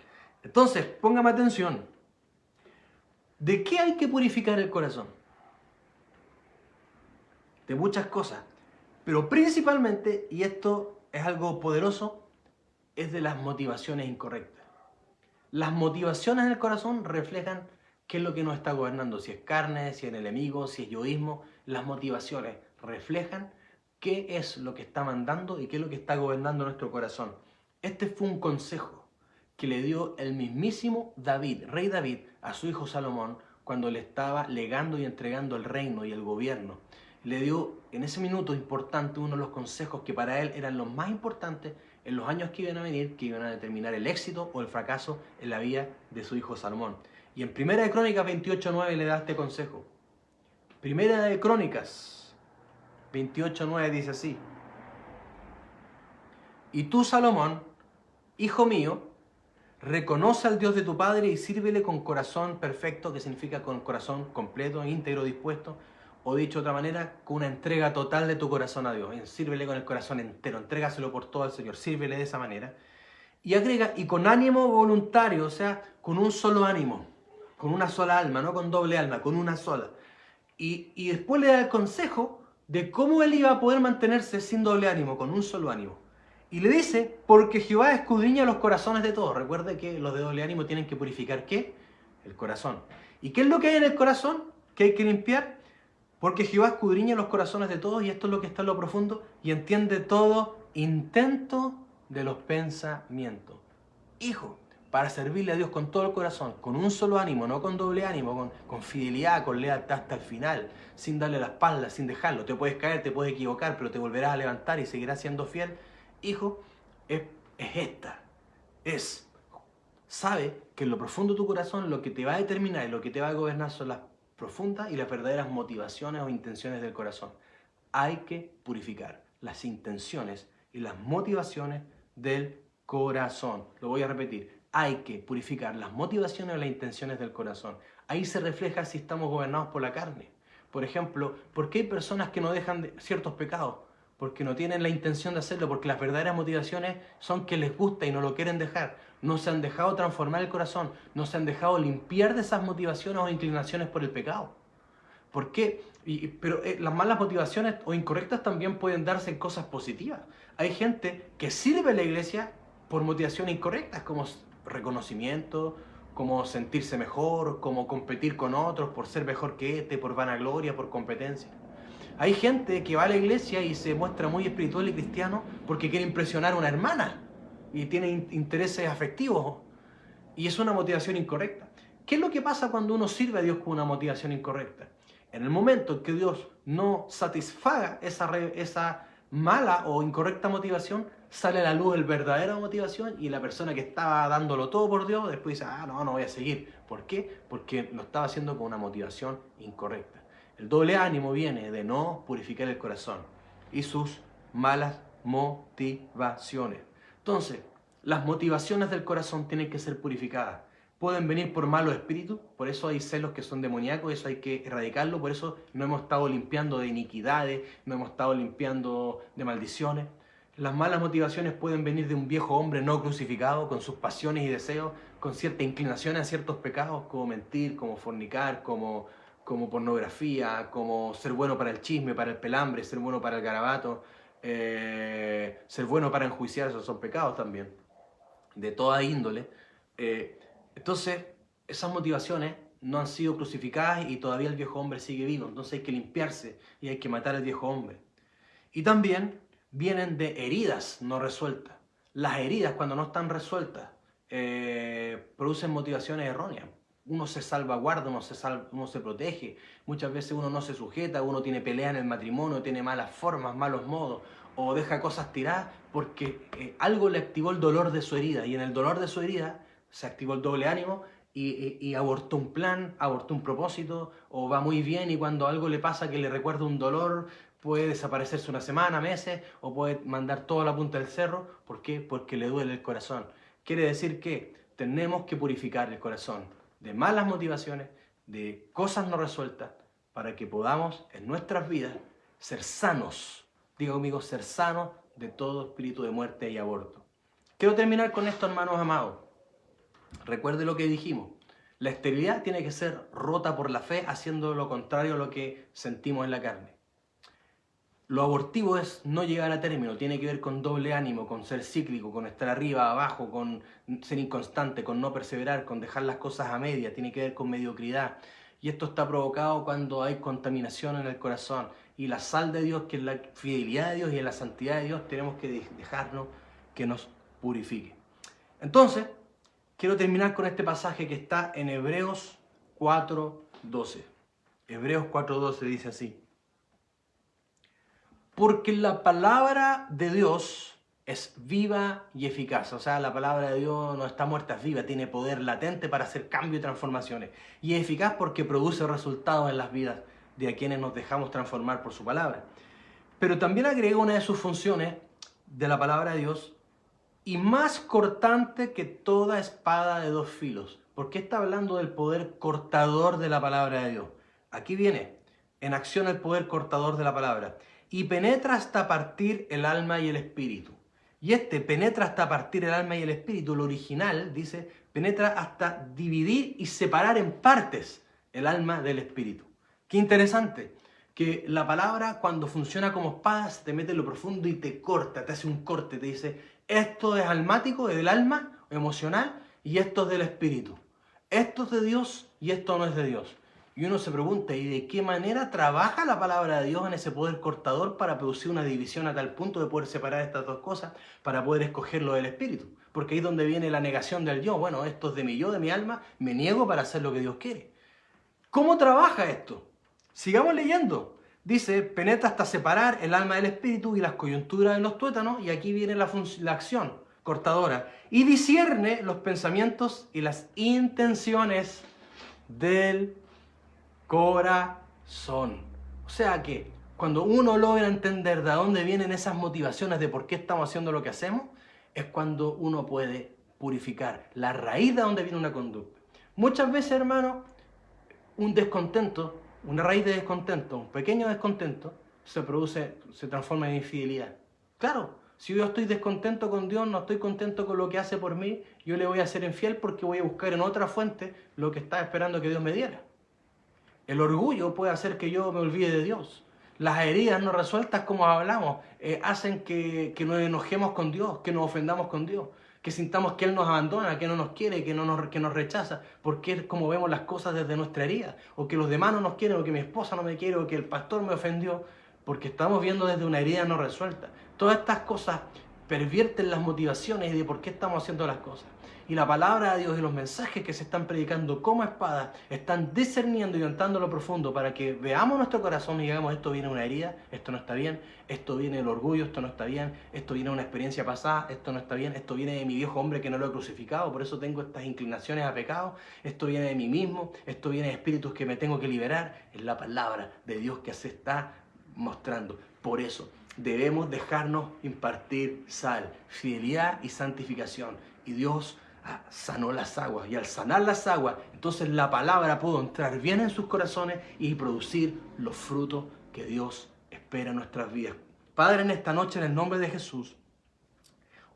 Entonces, póngame atención. ¿De qué hay que purificar el corazón? De muchas cosas. Pero principalmente, y esto es algo poderoso, es de las motivaciones incorrectas. Las motivaciones del corazón reflejan qué es lo que nos está gobernando. Si es carne, si es enemigo, si es yoísmo. Las motivaciones reflejan qué es lo que está mandando y qué es lo que está gobernando nuestro corazón. Este fue un consejo que le dio el mismísimo David, rey David, a su hijo Salomón cuando le estaba legando y entregando el reino y el gobierno. Le dio en ese minuto importante uno de los consejos que para él eran los más importantes en los años que iban a venir, que iban a determinar el éxito o el fracaso en la vida de su hijo Salomón. Y en Primera de Crónicas 28:9 le da este consejo. Primera de Crónicas 28:9 dice así: y tú, Salomón, hijo mío, reconoce al Dios de tu padre y sírvele con corazón perfecto, que significa con corazón completo, íntegro, dispuesto, o dicho de otra manera, con una entrega total de tu corazón a Dios. Sírvele con el corazón entero, entrégaselo por todo al Señor, sírvele de esa manera. Y agrega, y con ánimo voluntario, o sea, con un solo ánimo, con una sola alma, no con doble alma, con una sola. Y después le da el consejo de cómo él iba a poder mantenerse sin doble ánimo, con un solo ánimo. Y le dice, porque Jehová escudriña los corazones de todos. Recuerde que los de doble ánimo tienen que purificar, ¿qué? El corazón. ¿Y qué es lo que hay en el corazón que hay que limpiar? Porque Jehová escudriña los corazones de todos, y esto es lo que está en lo profundo, y entiende todo intento de los pensamientos. Hijo, para servirle a Dios con todo el corazón, con un solo ánimo, no con doble ánimo, con fidelidad, con lealtad hasta el final, sin darle la espalda, sin dejarlo. Te puedes caer, te puedes equivocar, pero te volverás a levantar y seguirás siendo fiel. Hijo, sabe que en lo profundo de tu corazón lo que te va a determinar y lo que te va a gobernar son las profundas y las verdaderas motivaciones o intenciones del corazón. Hay que purificar las intenciones y las motivaciones del corazón. Lo voy a repetir. Hay que purificar las motivaciones o las intenciones del corazón. Ahí se refleja si estamos gobernados por la carne. Por ejemplo, ¿por qué hay personas que no dejan ciertos pecados? Porque no tienen la intención de hacerlo, porque las verdaderas motivaciones son que les gusta y no lo quieren dejar. No se han dejado transformar el corazón, no se han dejado limpiar de esas motivaciones o inclinaciones por el pecado. ¿Por qué? Pero las malas motivaciones o incorrectas también pueden darse en cosas positivas. Hay gente que sirve a la iglesia por motivaciones incorrectas, como reconocimiento, como sentirse mejor, como competir con otros por ser mejor que por vanagloria, por competencia. Hay gente que va a la iglesia y se muestra muy espiritual y cristiano porque quiere impresionar a una hermana y tiene intereses afectivos, y es una motivación incorrecta. ¿Qué es lo que pasa cuando uno sirve a Dios con una motivación incorrecta? En el momento en que Dios no satisfaga esa mala o incorrecta motivación, sale a la luz el verdadera motivación, y la persona que estaba dándolo todo por Dios después dice, no voy a seguir. ¿Por qué? Porque lo estaba haciendo con una motivación incorrecta. El doble ánimo viene de no purificar el corazón y sus malas motivaciones. Entonces, las motivaciones del corazón tienen que ser purificadas. Pueden venir por malos espíritus, por eso hay celos que son demoníacos, eso hay que erradicarlo, por eso no hemos estado limpiando de iniquidades, no hemos estado limpiando de maldiciones. Las malas motivaciones pueden venir de un viejo hombre no crucificado, con sus pasiones y deseos, con cierta inclinación a ciertos pecados, como mentir, como fornicar, como pornografía, como ser bueno para el chisme, para el pelambre, ser bueno para el garabato, ser bueno para enjuiciar, esos son pecados también, de toda índole. Entonces, esas motivaciones no han sido crucificadas y todavía el viejo hombre sigue vivo. Entonces hay que limpiarse y hay que matar al viejo hombre. Y también vienen de heridas no resueltas. Las heridas, cuando no están resueltas, producen motivaciones erróneas. Uno se salvaguarda, uno se protege. Muchas veces uno no se sujeta, uno tiene pelea en el matrimonio, tiene malas formas, malos modos, o deja cosas tiradas porque algo le activó el dolor de su herida. Y en el dolor de su herida se activó el doble ánimo y abortó un plan, abortó un propósito, o va muy bien y cuando algo le pasa que le recuerda un dolor, puede desaparecerse una semana, meses, o puede mandar toda la punta del cerro. ¿Por qué? Porque le duele el corazón. Quiere decir que tenemos que purificar el corazón de malas motivaciones, de cosas no resueltas, para que podamos en nuestras vidas ser sanos. Diga conmigo, ser sanos de todo espíritu de muerte y aborto. Quiero terminar con esto, hermanos amados. Recuerde lo que dijimos. La esterilidad tiene que ser rota por la fe, haciendo lo contrario a lo que sentimos en la carne. Lo abortivo es no llegar a término, tiene que ver con doble ánimo, con ser cíclico, con estar arriba, abajo, con ser inconstante, con no perseverar, con dejar las cosas a media, tiene que ver con mediocridad. Y esto está provocado cuando hay contaminación en el corazón. Y la sal de Dios, que es la fidelidad de Dios y en la santidad de Dios, tenemos que dejarnos que nos purifique. Entonces, quiero terminar con este pasaje que está en Hebreos 4:12. Hebreos 4:12 dice así: porque la palabra de Dios es viva y eficaz. O sea, la palabra de Dios no está muerta, es viva, tiene poder latente para hacer cambios y transformaciones. Y es eficaz porque produce resultados en las vidas de quienes nos dejamos transformar por su palabra. Pero también agrega una de sus funciones de la palabra de Dios: y más cortante que toda espada de dos filos. ¿Por qué está hablando del poder cortador de la palabra de Dios? Aquí viene en acción el poder cortador de la palabra. Y penetra hasta partir el alma y el espíritu. Y penetra hasta partir el alma y el espíritu. El original dice, penetra hasta dividir y separar en partes el alma del espíritu. Qué interesante, que la palabra cuando funciona como espada se te mete en lo profundo y te corta, te hace un corte, te dice, esto es almático, es del alma, emocional, y esto es del espíritu. Esto es de Dios y esto no es de Dios. Y uno se pregunta, ¿y de qué manera trabaja la palabra de Dios en ese poder cortador para producir una división a tal punto de poder separar estas dos cosas, para poder escoger lo del espíritu? Porque ahí es donde viene la negación del yo. Bueno, esto es de mi yo, de mi alma, me niego para hacer lo que Dios quiere. ¿Cómo trabaja esto? Sigamos leyendo. Dice, penetra hasta separar el alma del espíritu y las coyunturas de los tuétanos, y aquí viene la acción cortadora, y discierne los pensamientos y las intenciones del corazón. O sea que cuando uno logra entender de dónde vienen esas motivaciones de por qué estamos haciendo lo que hacemos, es cuando uno puede purificar la raíz de donde viene una conducta. Muchas veces, hermano, un descontento, una raíz de descontento, un pequeño descontento, se transforma en infidelidad. Claro, si yo estoy descontento con Dios, no estoy contento con lo que hace por mí, yo le voy a ser infiel porque voy a buscar en otra fuente lo que estaba esperando que Dios me diera. El orgullo puede hacer que yo me olvide de Dios. Las heridas no resueltas, como hablamos, hacen que nos enojemos con Dios, que nos ofendamos con Dios, que sintamos que Él nos abandona, que no nos quiere, que nos rechaza, porque es como vemos las cosas desde nuestra herida, o que los demás no nos quieren, o que mi esposa no me quiere, o que el pastor me ofendió, porque estamos viendo desde una herida no resuelta. Todas estas cosas pervierten las motivaciones de por qué estamos haciendo las cosas. Y la palabra de Dios y los mensajes que se están predicando como espada están discerniendo y entrando a lo profundo para que veamos nuestro corazón y digamos, esto viene de una herida, esto no está bien, esto viene del orgullo, esto no está bien, esto viene de una experiencia pasada, esto no está bien, esto viene de mi viejo hombre que no lo he crucificado, por eso tengo estas inclinaciones a pecado, esto viene de mí mismo, esto viene de espíritus que me tengo que liberar. Es la palabra de Dios que se está mostrando. Por eso debemos dejarnos impartir sal, fidelidad y santificación. Y Dios sanó las aguas, y al sanar las aguas, entonces la palabra pudo entrar bien en sus corazones y producir los frutos que Dios espera en nuestras vidas. Padre, en esta noche, en el nombre de Jesús,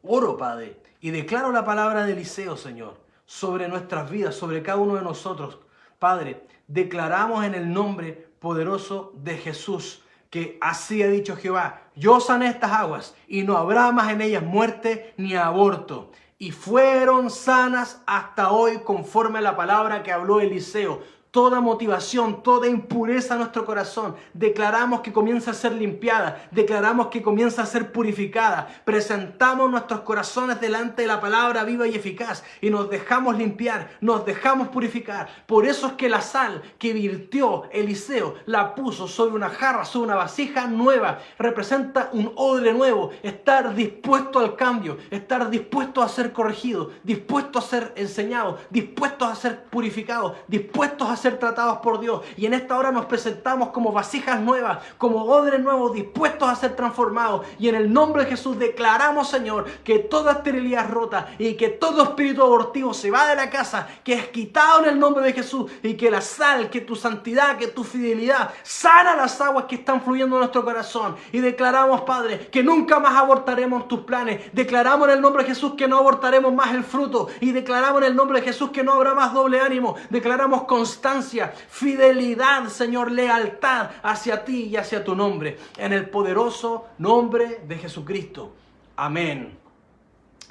oro, Padre, y declaro la palabra de Eliseo, Señor, sobre nuestras vidas, sobre cada uno de nosotros. Padre, declaramos en el nombre poderoso de Jesús, que así ha dicho Jehová, yo sané estas aguas, y no habrá más en ellas muerte ni aborto. Y fueron sanas hasta hoy conforme a la palabra que habló Eliseo. Toda motivación, toda impureza en nuestro corazón, declaramos que comienza a ser limpiada, declaramos que comienza a ser purificada. Presentamos nuestros corazones delante de la palabra viva y eficaz y nos dejamos limpiar, nos dejamos purificar. Por eso es que la sal que virtió Eliseo la puso sobre una jarra, sobre una vasija nueva. Representa un odre nuevo, estar dispuesto al cambio, estar dispuesto a ser corregido, dispuesto a ser enseñado, dispuestos a ser purificados, dispuestos a ser tratados por Dios. Y en esta hora nos presentamos como vasijas nuevas, como odres nuevos, dispuestos a ser transformados. Y en el nombre de Jesús declaramos, Señor, que toda esterilidad es rota y que todo espíritu abortivo se va de la casa, que es quitado en el nombre de Jesús, y que la sal, que tu santidad, que tu fidelidad sana las aguas que están fluyendo en nuestro corazón. Y declaramos, Padre, que nunca más abortaremos tus planes. Declaramos en el nombre de Jesús que no abortaremos más el fruto. Y declaramos en el nombre de Jesús que no habrá más doble ánimo. Declaramos constancia, fidelidad, Señor, lealtad hacia ti y hacia tu nombre. En el poderoso nombre de Jesucristo. Amén.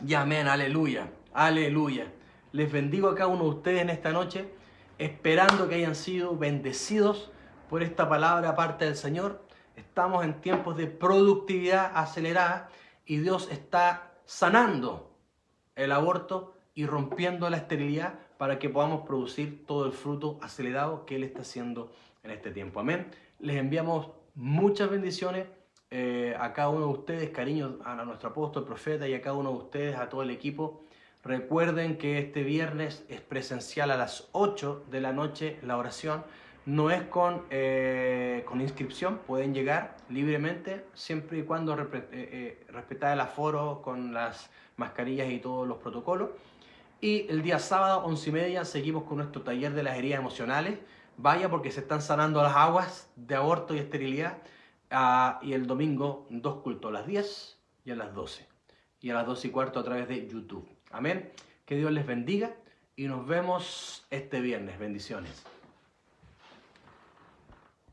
Y amén. Aleluya. Aleluya. Les bendigo a cada uno de ustedes en esta noche, esperando que hayan sido bendecidos por esta palabra parte del Señor. Estamos en tiempos de productividad acelerada y Dios está sanando el aborto y rompiendo la esterilidad para que podamos producir todo el fruto acelerado que Él está haciendo en este tiempo. Amén. Les enviamos muchas bendiciones a cada uno de ustedes, cariños a nuestro apóstol, profeta, y a cada uno de ustedes, a todo el equipo. Recuerden que este viernes es presencial a las 8 de la noche la oración. No es con inscripción, pueden llegar libremente, siempre y cuando respetar el aforo con las mascarillas y todos los protocolos. Y el día sábado, 11:30, seguimos con nuestro taller de las heridas emocionales. Vaya, porque se están sanando las aguas de aborto y esterilidad. Y el domingo, 2 cultos, a las 10 y a las 12. Y a las 2:15 a través de YouTube. Amén. Que Dios les bendiga y nos vemos este viernes. Bendiciones.